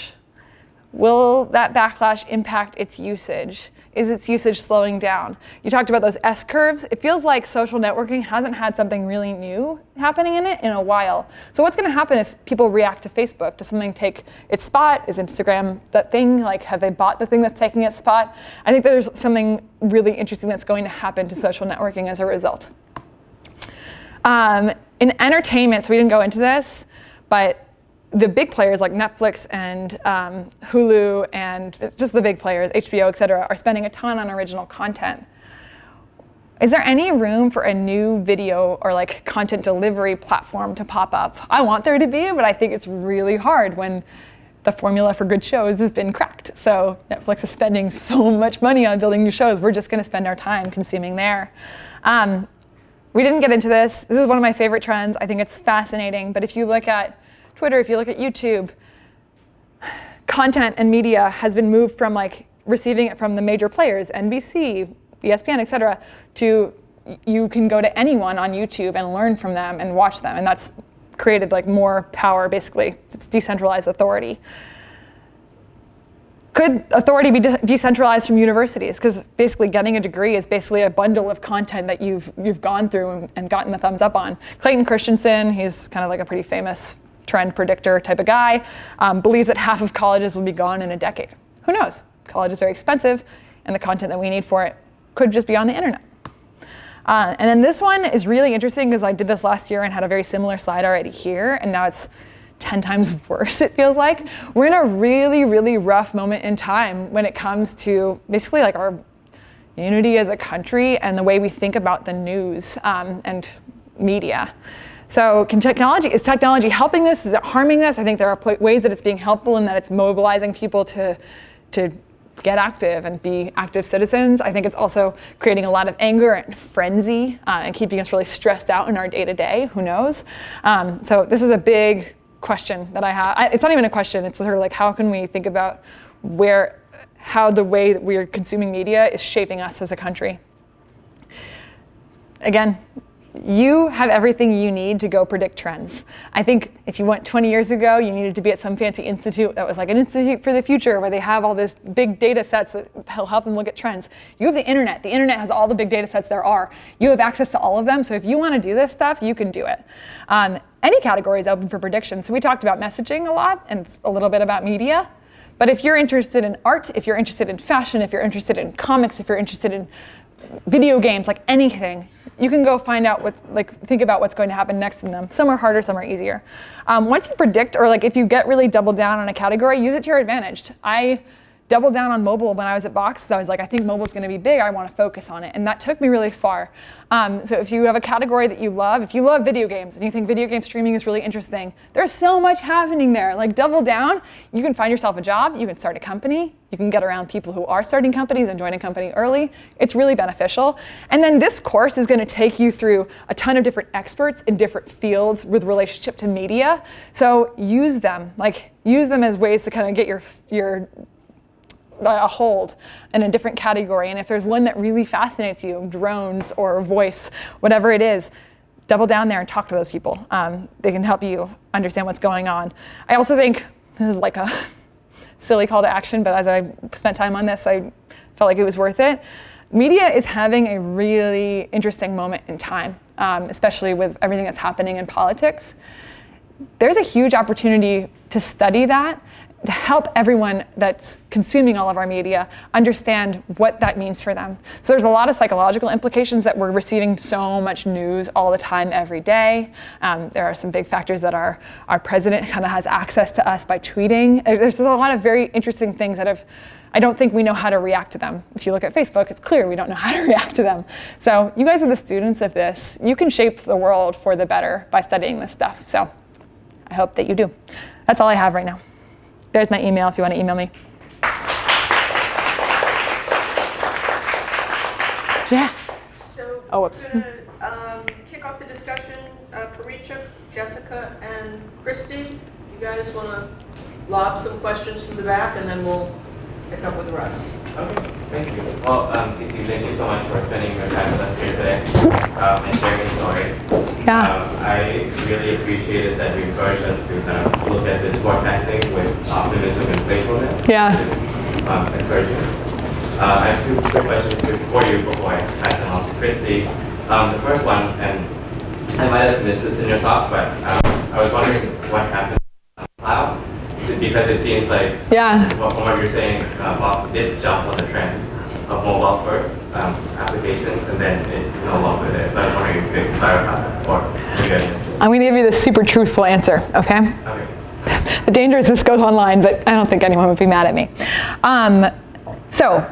Will that backlash impact its usage? Is its usage slowing down? You talked about those S curves. It feels like social networking hasn't had something really new happening in it in a while. So what's going to happen if people react to Facebook? Does something take its spot? Is Instagram that thing? Like, have they bought the thing that's taking its spot? I think there's something really interesting that's going to happen to social networking as a result. In entertainment, so we didn't go into this, but the big players like Netflix and Hulu and just the big players, HBO, et cetera, are spending a ton on original content. Is there any room for a new video or like content delivery platform to pop up? I want there to be, but I think it's really hard when the formula for good shows has been cracked. So Netflix is spending so much money on building new shows. We're just going to spend our time consuming there. We didn't get into this. This is one of my favorite trends. I think it's fascinating. But if you look at Twitter, if you look at YouTube, content and media has been moved from like receiving it from the major players, NBC, ESPN, et cetera, to you can go to anyone on YouTube and learn from them and watch them. And that's created like more power, basically. It's decentralized authority. Could authority be decentralized from universities? Because basically getting a degree is basically a bundle of content that you've gone through and gotten the thumbs up on. Clayton Christensen, he's kind of like a pretty famous trend predictor type of guy, believes that half of colleges will be gone in a decade. Who knows? College is very expensive, and the content that we need for it could just be on the internet. And then this one is really interesting because I did this last year and had a very similar slide already here, and now it's 10 times worse, it feels like. We're in a really, really rough moment in time when it comes to basically like our unity as a country and the way we think about the news and media. So is technology helping this? Is it harming this? I think there are ways that it's being helpful and that it's mobilizing people to get active and be active citizens. I think it's also creating a lot of anger and frenzy and keeping us really stressed out in our day-to-day. Who knows? So this is a big question that I have. It's not even a question. It's sort of like, how can we think about how the way that we're consuming media is shaping us as a country? Again, you have everything you need to go predict trends. I think if you went 20 years ago, you needed to be at some fancy institute that was like an institute for the future where they have all this big data sets that help them look at trends. You have the internet. The internet has all the big data sets there are. You have access to all of them. So if you want to do this stuff, you can do it. Any category is open for prediction. So we talked about messaging a lot and a little bit about media. But if you're interested in art, if you're interested in fashion, if you're interested in comics, if you're interested in video games, like anything, you can go find out think about what's going to happen next in them. Some are harder, some are easier. Once you predict, or like if you get really doubled down on a category, use it to your advantage. I doubled down on mobile when I was at Box. So I was like, I think mobile's gonna be big, I wanna focus on it. And that took me really far. So if you have a category that you love, if you love video games and you think video game streaming is really interesting, there's so much happening there. Like double down, you can find yourself a job, you can start a company, you can get around people who are starting companies and join a company early. It's really beneficial. And then this course is gonna take you through a ton of different experts in different fields with relationship to media. So use them as ways to kind of get your a hold in a different category. And if there's one that really fascinates you, drones or voice, whatever it is, double down there and talk to those people. They can help you understand what's going on. I also think, this is like a silly call to action, but as I spent time on this, I felt like it was worth it. Media is having a really interesting moment in time, especially with everything that's happening in politics. There's a huge opportunity to study that, to help everyone that's consuming all of our media understand what that means for them. So there's a lot of psychological implications that we're receiving so much news all the time, every day. There are some big factors that our president kind of has access to us by tweeting. There's a lot of very interesting things that I don't think we know how to react to them. If you look at Facebook, it's clear we don't know how to react to them. So you guys are the students of this. You can shape the world for the better by studying this stuff. So I hope that you do. That's all I have right now. There's my email if you want to email me. Yeah. So whoops. we're going to kick off the discussion. Paricha, Jessica, and Christy, you guys want to lob some questions from the back, and then we'll pick up with the rest. Okay, thank you. Well, Cici, thank you so much for spending your time with us here today and sharing your story. Yeah. I really appreciated that you encouraged us to kind of look at this forecasting with optimism and playfulness. Yeah. It's encouraging. I have two quick questions for you before I pass them on to Christy. The first one, and I might have missed this in your talk, but I was wondering what happened on the cloud. Because it seems like, from what you're saying, Box did jump on the trend of mobile first applications, and then it's no longer there. So I was wondering if you could clarify that, or you guys. I'm going to give you the super truthful answer, okay? Okay. The danger is this goes online, but I don't think anyone would be mad at me. So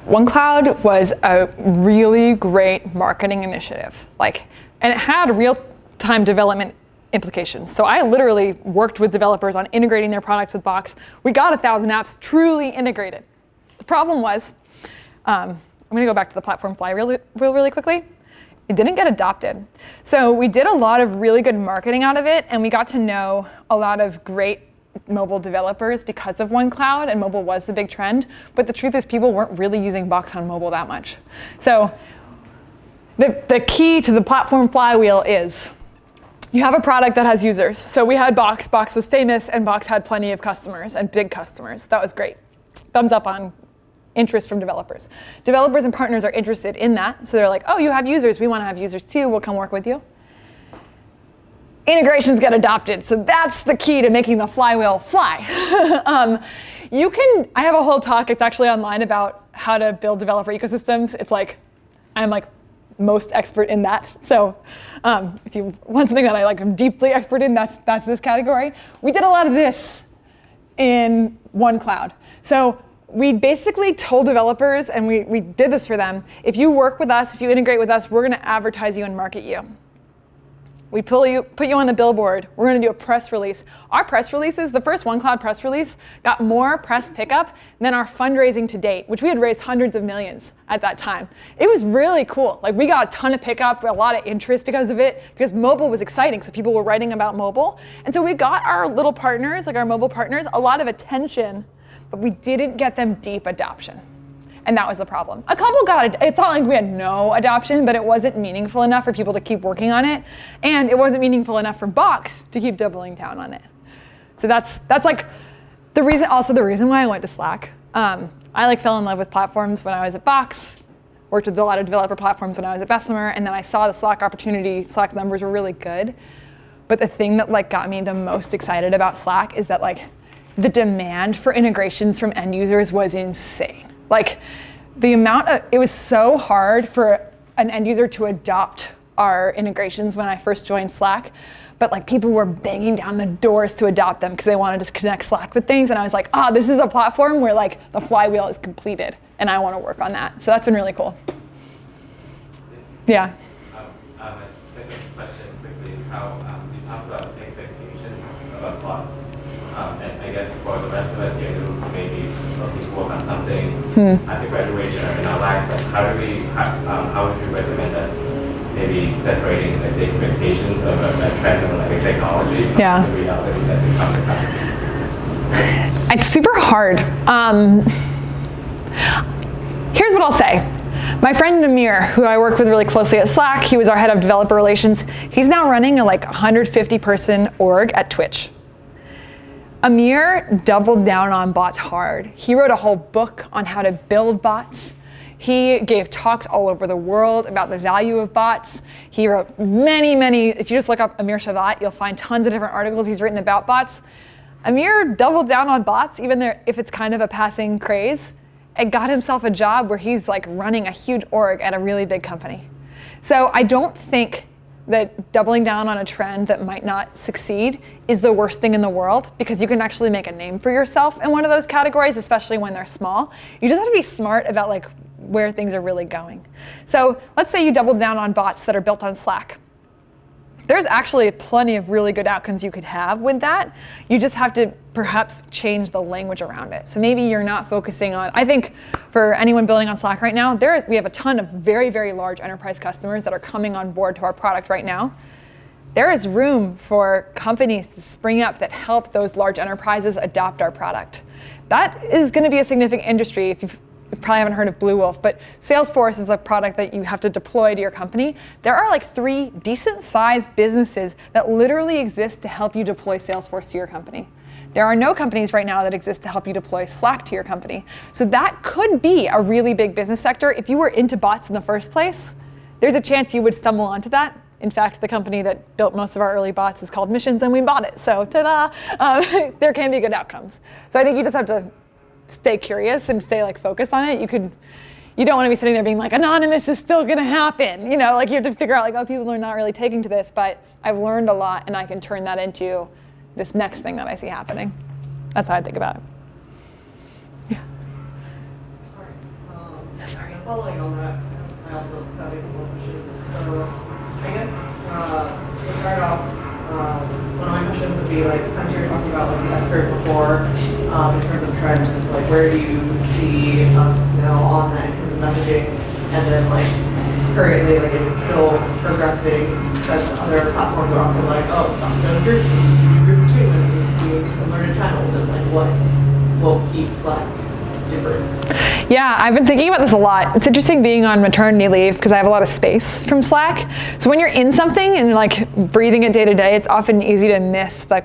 OneCloud was a really great marketing initiative, and it had real-time development implications. So I literally worked with developers on integrating their products with Box. We got 1,000 apps truly integrated. The problem was, I'm going to go back to the platform flywheel really quickly. It didn't get adopted. So we did a lot of really good marketing out of it, and we got to know a lot of great mobile developers because of OneCloud, and mobile was the big trend. But the truth is, people weren't really using Box on mobile that much. So the key to the platform flywheel is you have a product that has users. So we had Box. Box was famous, and Box had plenty of customers and big customers. That was great. Thumbs up on interest from developers. Developers and partners are interested in that. So they're like, oh, you have users. We want to have users too. We'll come work with you. Integrations get adopted. So that's the key to making the flywheel fly. I have a whole talk. It's actually online about how to build developer ecosystems. It's I'm most expert in that. So if you want something that I'm deeply expert in, that's this category. We did a lot of this in OneCloud. So we basically told developers, and we did this for them, if you work with us, if you integrate with us, we're going to advertise you and market you. We put you on the billboard. We're going to do a press release. Our press releases, the first OneCloud press release, got more press pickup than our fundraising to date, which we had raised hundreds of millions at that time. It was really cool. We got a ton of pickup, a lot of interest because of it, because mobile was exciting, so people were writing about mobile. And so we got our little partners, our mobile partners, a lot of attention, but we didn't get them deep adoption. And that was the problem. A couple got it. It's not like we had no adoption, but it wasn't meaningful enough for people to keep working on it. And it wasn't meaningful enough for Box to keep doubling down on it. So that's like the reason why I went to Slack. I like fell in love with platforms when I was at Box, worked with a lot of developer platforms when I was at Bessemer, and then I saw the Slack opportunity. Slack's numbers were really good. But the thing that like got me the most excited about Slack is that like the demand for integrations from end users was insane. Like it was so hard for an end user to adopt our integrations when I first joined Slack, but like people were banging down the doors to adopt them because they wanted to connect Slack with things. And I was like, this is a platform where like the flywheel is completed and I want to work on that. So that's been really cool. Yeah. My second question quickly is how you talked about expectations about bots. And I guess for the rest of us here who may be looking to work on something after graduation or in our lives, like how would you recommend us maybe separating like, the expectations of a trend of like a technology from the reality that becomes a company? It's super hard. Here's what I'll say. My friend Amir, who I work with really closely at Slack, he was our head of developer relations. He's now running a like 150-person org at Twitch. Amir doubled down on bots hard. He wrote a whole book on how to build bots. He gave talks all over the world about the value of bots. He wrote many, if you just look up Amir Shavat, you'll find tons of different articles he's written about bots. Amir doubled down on bots, even if it's kind of a passing craze, and got himself a job where he's like running a huge org at a really big company. So I don't think that doubling down on a trend that might not succeed is the worst thing in the world, because you can actually make a name for yourself in one of those categories, especially when they're small. You just have to be smart about like where things are really going. So let's say you double down on bots that are built on Slack. There's actually plenty of really good outcomes you could have with that. You just have to perhaps change the language around it. So maybe you're not focusing on, I think for anyone building on Slack right now, we have a ton of very, very large enterprise customers that are coming on board to our product right now. There is room for companies to spring up that help those large enterprises adopt our product. That is going to be a significant industry. If you probably haven't heard of Blue Wolf, but Salesforce is a product that you have to deploy to your company. There are like 3 decent-sized businesses that literally exist to help you deploy Salesforce to your company. There are no companies right now that exist to help you deploy Slack to your company. So that could be a really big business sector. If you were into bots in the first place, there's a chance you would stumble onto that. In fact, the company that built most of our early bots is called Missions, and we bought it. So ta-da! There can be good outcomes. So I think you just have to stay curious and stay like focused on it. You don't want to be sitting there being like, anonymous is still going to happen. You know, like you have to figure out like, people are not really taking to this, but I've learned a lot and I can turn that into this next thing that I see happening. That's how I think about it. Yeah. Sorry. Following on that, I also have a couple of questions. So I guess to start off, one of my questions would be like, since you're talking about like the S-curve before, in terms of trends, like where do you see us now on that in terms of messaging, and then like currently, like if it's still progressing, since other platforms are also like, oh, stop those groups, do groups too, and do some learning channels, and like what will keep Slack different? Yeah, I've been thinking about this a lot. It's interesting being on maternity leave because I have a lot of space from Slack. So when you're in something and like breathing it day to day, it's often easy to miss the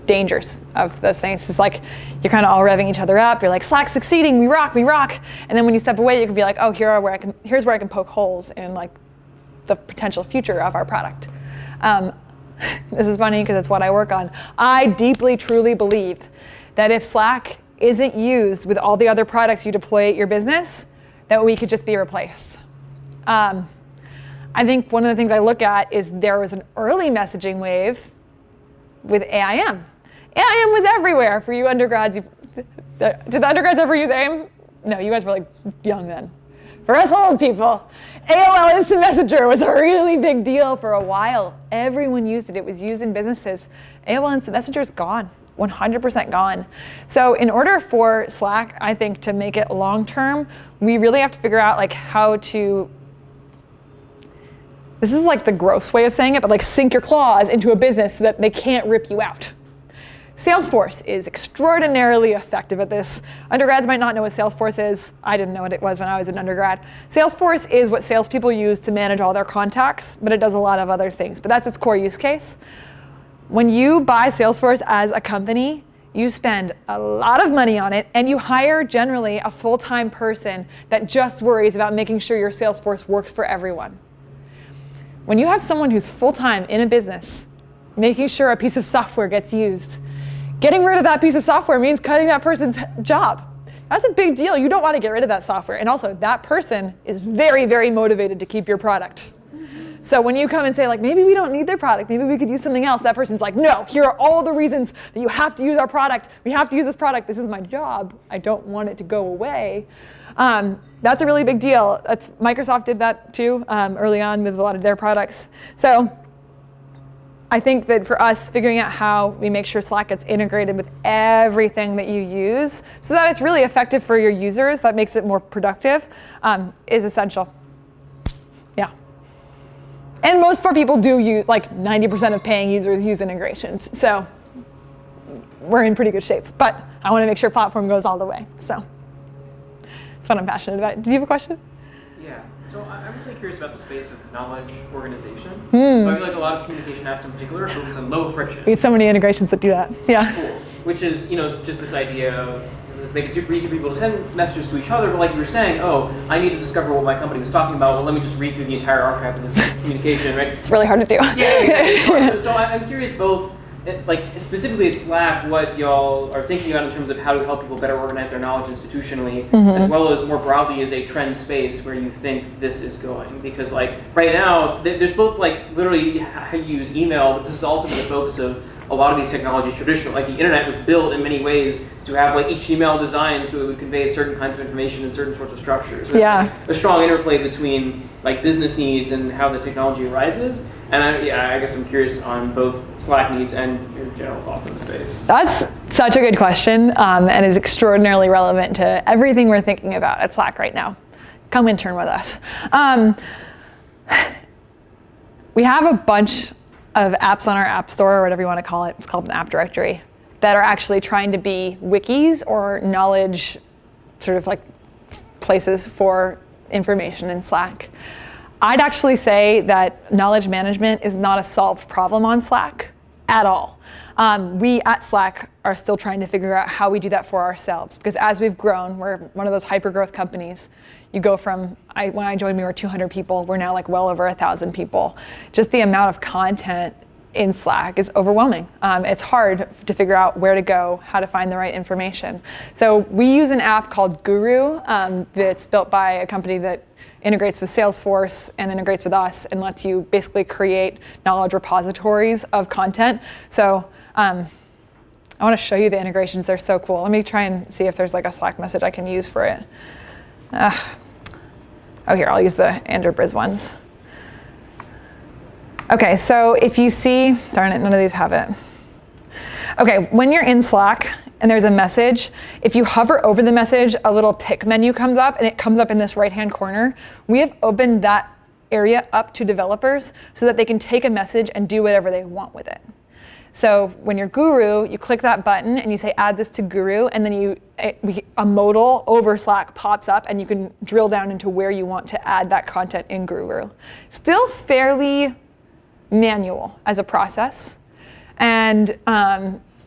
dangers of those things. It's like you're kind of all revving each other up. You're like, Slack's succeeding, we rock. And then when you step away, you can be like, oh, here's where I can poke holes in like the potential future of our product. This is funny because it's what I work on. I deeply, truly believe that if Slack isn't used with all the other products you deploy at your business, that we could just be replaced. I think one of the things I look at is there was an early messaging wave with AIM. AIM was everywhere for you undergrads. Did the undergrads ever use AIM? No, you guys were like young then. For us old people, AOL Instant Messenger was a really big deal for a while. Everyone used it. It was used in businesses. AOL Instant Messenger is gone. 100% gone. So in order for Slack, I think, to make it long-term, we really have to figure out like how to, this is like the gross way of saying it, but like sink your claws into a business so that they can't rip you out. Salesforce is extraordinarily effective at this. Undergrads might not know what Salesforce is. I didn't know what it was when I was an undergrad. Salesforce is what salespeople use to manage all their contacts, but it does a lot of other things. But that's its core use case. When you buy Salesforce as a company, you spend a lot of money on it, and you hire generally a full-time person that just worries about making sure your Salesforce works for everyone. When you have someone who's full-time in a business, making sure a piece of software gets used, getting rid of that piece of software means cutting that person's job. That's a big deal. You don't want to get rid of that software. And also, that person is very, very motivated to keep your product. So when you come and say, like, maybe we don't need their product, maybe we could use something else, that person's like, no, here are all the reasons that you have to use our product. We have to use this product. This is my job. I don't want it to go away. That's a really big deal. Microsoft did that too early on with a lot of their products. So I think that for us, figuring out how we make sure Slack gets integrated with everything that you use so that it's really effective for your users, that makes it more productive, is essential. Yeah. And most more people do use, like 90% of paying users use integrations. So we're in pretty good shape. But I want to make sure platform goes all the way. So that's what I'm passionate about. Do you have a question? Yeah. So I'm really curious about the space of knowledge organization. So I feel like a lot of communication apps in particular focus on low friction. We have so many integrations that do that. Yeah. Cool. Which is, just this idea of let's make it super easy for people to send messages to each other. But like you were saying, oh, I need to discover what my company was talking about. Well, let me just read through the entire archive of this communication, right? It's really hard to do. Yeah. So I'm curious both, like specifically at Slack, what y'all are thinking about in terms of how to help people better organize their knowledge institutionally, as well as more broadly as a trend space where you think this is going. Because like right now, there's both like literally how you use email, but this is also the focus of a lot of these technologies traditional. Like the internet was built in many ways to have like each email designed so it would convey certain kinds of information in certain sorts of structures. So yeah. A strong interplay between like business needs and how the technology arises. And I guess I'm curious on both Slack needs and your general thoughts on the space. That's such a good question, and is extraordinarily relevant to everything we're thinking about at Slack right now. Come intern with us. We have a bunch of apps on our app store, or whatever you want to call it. It's called an app directory, that are actually trying to be wikis or knowledge sort of like places for information in Slack. I'd actually say that knowledge management is not a solved problem on Slack at all. We at Slack are still trying to figure out how we do that for ourselves, because as we've grown, we're one of those hyper-growth companies. You go from, when I joined, we were 200 people. We're now like well over 1,000 people. Just the amount of content in Slack is overwhelming. It's hard to figure out where to go, how to find the right information. So we use an app called Guru that's built by a company that integrates with Salesforce and integrates with us and lets you basically create knowledge repositories of content. So I want to show you the integrations. They're so cool. Let me try and see if there's like a Slack message I can use for it. Oh, here, I'll use the Andrew Briz ones. Okay, so if you see, darn it, none of these have it. Okay, when you're in Slack and there's a message, if you hover over the message, a little pick menu comes up, and it comes up in this right-hand corner. We have opened that area up to developers so that they can take a message and do whatever they want with it. So when you're Guru, you click that button and you say, add this to Guru, and then a modal over Slack pops up, and you can drill down into where you want to add that content in Guru. Still fairly manual as a process, and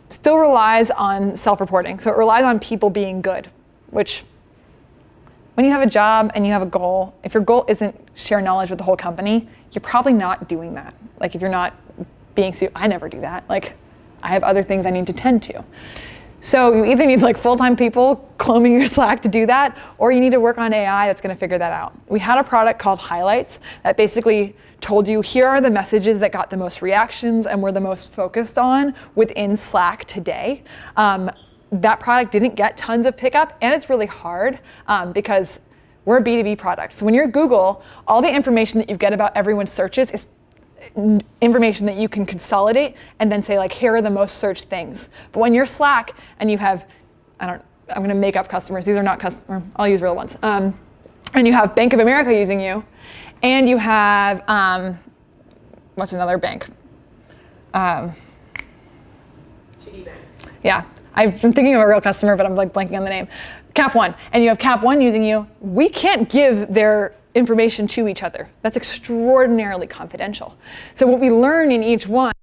still relies on self-reporting. So it relies on people being good, which when you have a job and you have a goal, if your goal isn't share knowledge with the whole company, you're probably not doing that. Like if you're not being, I never do that. Like I have other things I need to tend to. So you either need like full-time people combing your Slack to do that, or you need to work on AI that's going to figure that out. We had a product called Highlights that basically told you, here are the messages that got the most reactions and were the most focused on within Slack today. That product didn't get tons of pickup, and it's really hard because we're a B2B product. So when you're Google, all the information that you get about everyone's searches is information that you can consolidate and then say, like, here are the most searched things. But when you're Slack and you have, I'm going to make up customers. These are not customers. I'll use real ones. And you have Bank of America using you, and you have, what's another bank? TD Bank. Yeah, I've been thinking of a real customer, but I'm like blanking on the name. Cap One, and you have Cap One using you. We can't give their information to each other. That's extraordinarily confidential. So what we learn in each one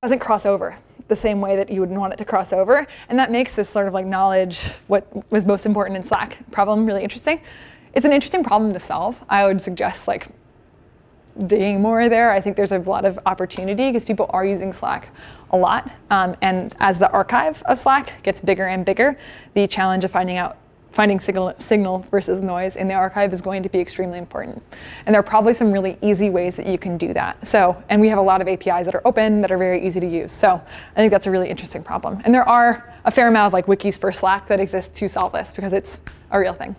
doesn't cross over the same way that you would want it to cross over, and that makes this sort of like knowledge, what was most important in Slack problem, really interesting. It's an interesting problem to solve. I would suggest like digging more there. I think there's a lot of opportunity because people are using Slack a lot, and as the archive of Slack gets bigger and bigger, the challenge of finding signal versus noise in the archive is going to be extremely important. And there are probably some really easy ways that you can do that. So, and we have a lot of APIs that are open that are very easy to use. So I think that's a really interesting problem. And there are a fair amount of like wikis for Slack that exist to solve this because it's a real thing.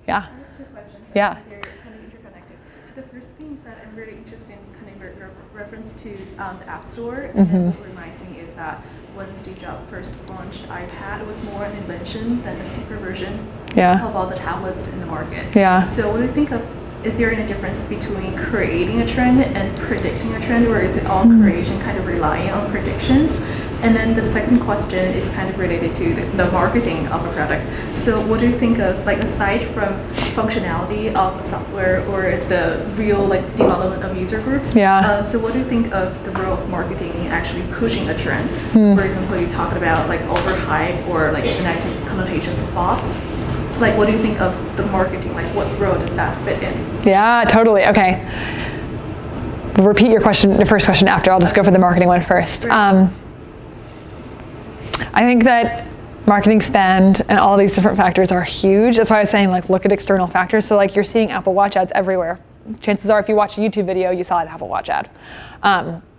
Yeah. I have 2 questions. Yeah. They're kind of interconnected. So the first thing is that I'm really interested in kind of your reference to the App Store. And then what reminds me is that when Steve Jobs first launched iPad, it was more an invention than a super version of all the tablets in the market. Yeah. So what do you think of, is there any difference between creating a trend and predicting a trend, or is it all creation kind of relying on predictions? And then the second question is kind of related to the marketing of a product. So what do you think of, like aside from functionality of software or the real like development of user groups? So what do you think of the role of marketing in actually pushing a trend? So for example, you talked about like overhype or like negative connotations of bots. Like what do you think of the marketing? Like what role does that fit in? Yeah, totally. Okay. Repeat your question, the first question after. I'll just go for the marketing one first. I think that marketing spend and all these different factors are huge. That's why I was saying like look at external factors. So like you're seeing Apple Watch ads everywhere. Chances are if you watch a YouTube video, you saw an Apple Watch ad.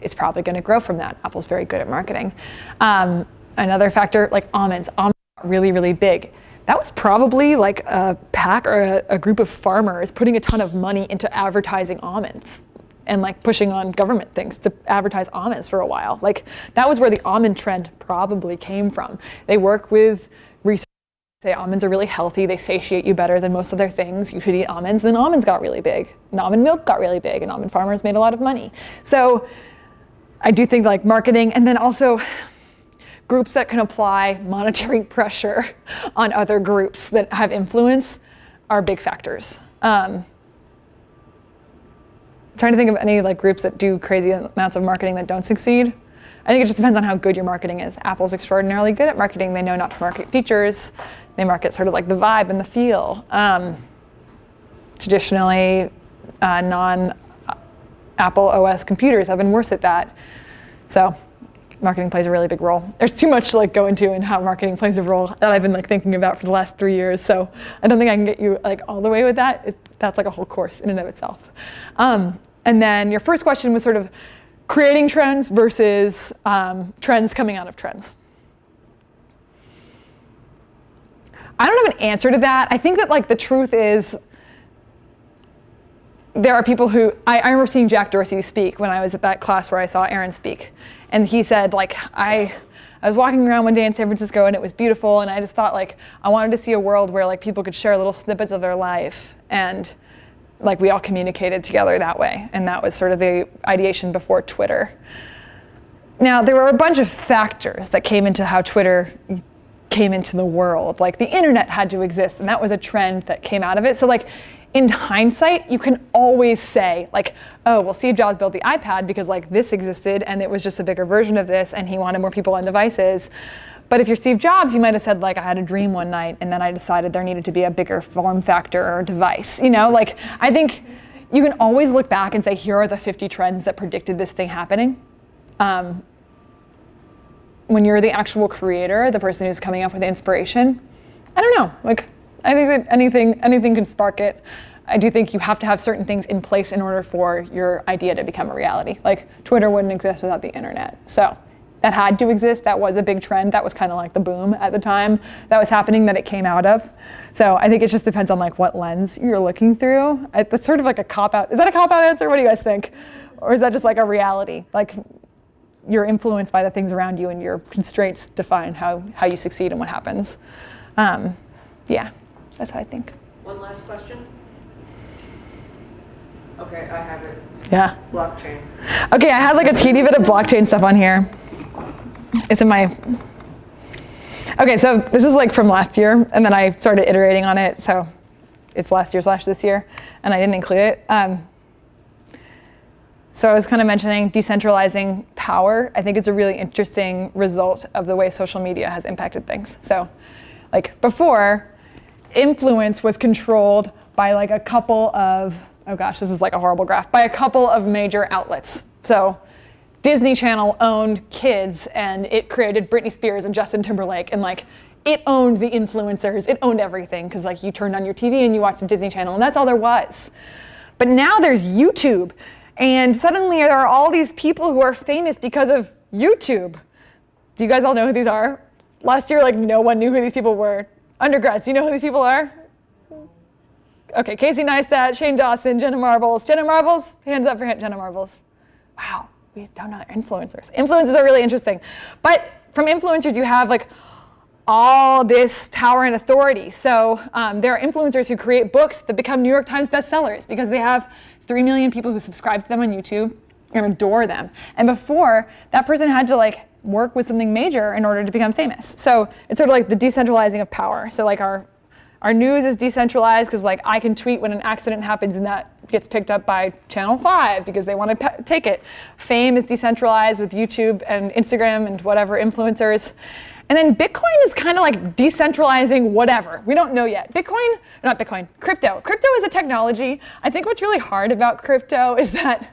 It's probably going to grow from that. Apple's very good at marketing. Another factor like almonds. Almonds are really, really big. That was probably like a pack or a group of farmers putting a ton of money into advertising almonds and like pushing on government things to advertise almonds for a while. Like that was where the almond trend probably came from. They work with research, say almonds are really healthy, they satiate you better than most other things. You should eat almonds, then almonds got really big, and almond milk got really big, and almond farmers made a lot of money. So I do think like marketing, and then also groups that can apply monetary pressure on other groups that have influence are big factors. Trying to think of any like groups that do crazy amounts of marketing that don't succeed. I think it just depends on how good your marketing is. Apple's extraordinarily good at marketing. They know not to market features. They market sort of like the vibe and the feel. Traditionally, non-Apple OS computers have been worse at that. So marketing plays a really big role. There's too much to like go into in how marketing plays a role that I've been like thinking about for the last 3 years. So I don't think I can get you like all the way with that. That's like a whole course in and of itself. And then your first question was sort of creating trends versus trends coming out of trends. I don't have an answer to that. I think that like the truth is there are people who, I remember seeing Jack Dorsey speak when I was at that class where I saw Aaron speak. And he said like, I was walking around one day in San Francisco and it was beautiful, and I just thought like, I wanted to see a world where like people could share little snippets of their life, and like we all communicated together that way. And that was sort of the ideation before Twitter. Now, there were a bunch of factors that came into how Twitter came into the world. Like the internet had to exist, and that was a trend that came out of it. So like in hindsight, you can always say like, oh, well, Steve Jobs built the iPad because like this existed and it was just a bigger version of this and he wanted more people on devices. But if you're Steve Jobs, you might have said like, I had a dream one night and then I decided there needed to be a bigger form factor or device. You know, like I think you can always look back and say, here are the 50 trends that predicted this thing happening. When you're the actual creator, the person who's coming up with the inspiration, I don't know, like I think that anything can spark it. I do think you have to have certain things in place in order for your idea to become a reality. Like Twitter wouldn't exist without the internet. So that had to exist. That was a big trend. That was kind of like the boom at the time that was happening that it came out of. So I think it just depends on like what lens you're looking through. That's sort of like a cop-out. Is that a cop-out answer? What do you guys think? Or is that just like a reality? Like you're influenced by the things around you and your constraints define how you succeed and what happens. Yeah, that's how I think. One last question. Okay, I have it. Yeah. Blockchain. Okay, I had like a teeny bit of blockchain stuff on here. It's in my, okay, so this is like from last year, and then I started iterating on it, so it's last year / this year, and I didn't include it. So I was kind of mentioning decentralizing power. I think it's a really interesting result of the way social media has impacted things. So like before, influence was controlled by like a couple of, oh gosh, this is like a horrible graph, by a couple of major outlets. So Disney Channel owned kids, and it created Britney Spears and Justin Timberlake, and like it owned the influencers, it owned everything, because like you turned on your TV and you watched the Disney Channel, and that's all there was. But now there's YouTube, and suddenly there are all these people who are famous because of YouTube. Do you guys all know who these are? Last year, like no one knew who these people were. Undergrads, do you know who these people are? Okay, Casey Neistat, Shane Dawson, Jenna Marbles. Jenna Marbles, hands up for Jenna Marbles. Wow, we don't know influencers. Influencers are really interesting. But from influencers, you have like all this power and authority. So there are influencers who create books that become New York Times bestsellers because they have 3 million people who subscribe to them on YouTube and adore them. And before, that person had to like work with something major in order to become famous. So it's sort of like the decentralizing of power. So like our news is decentralized because like I can tweet when an accident happens and that gets picked up by Channel 5 because they want to take it. Fame is decentralized with YouTube and Instagram and whatever influencers. And then Bitcoin is kind of like decentralizing whatever. We don't know yet. Crypto. Crypto is a technology. I think what's really hard about crypto is that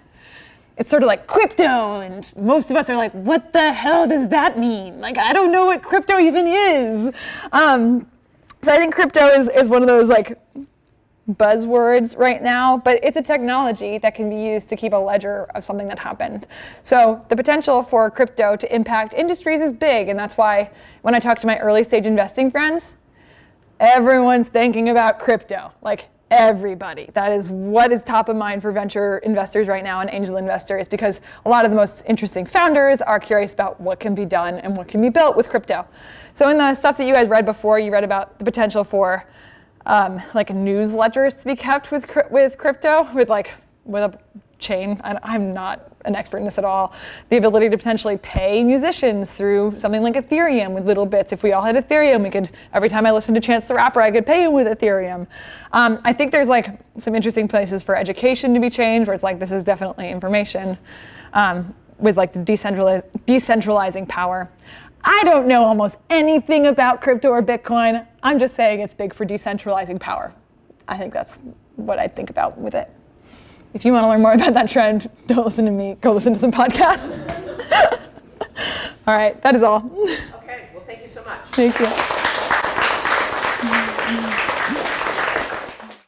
it's sort of like crypto, and most of us are like, what the hell does that mean? Like, I don't know what crypto even is. So I think crypto is one of those like buzzwords right now, but it's a technology that can be used to keep a ledger of something that happened. So the potential for crypto to impact industries is big, and that's why when I talk to my early stage investing friends, everyone's thinking about crypto, like everybody. That is what is top of mind for venture investors right now and angel investors, because a lot of the most interesting founders are curious about what can be done and what can be built with crypto. So in the stuff that you guys read before, you read about the potential for like newsletters to be kept with crypto, with a chain. I'm not an expert in this at all. The ability to potentially pay musicians through something like Ethereum with little bits. If we all had Ethereum, we could, every time I listened to Chance the Rapper, I could pay him with Ethereum. I think there's like some interesting places for education to be changed, where it's like, this is definitely information, with like the decentralizing power. I don't know almost anything about crypto or Bitcoin. I'm just saying it's big for decentralizing power. I think that's what I think about with it. If you want to learn more about that trend, don't listen to me. Go listen to some podcasts. All right, that is all. Okay, well, thank you so much. Thank you.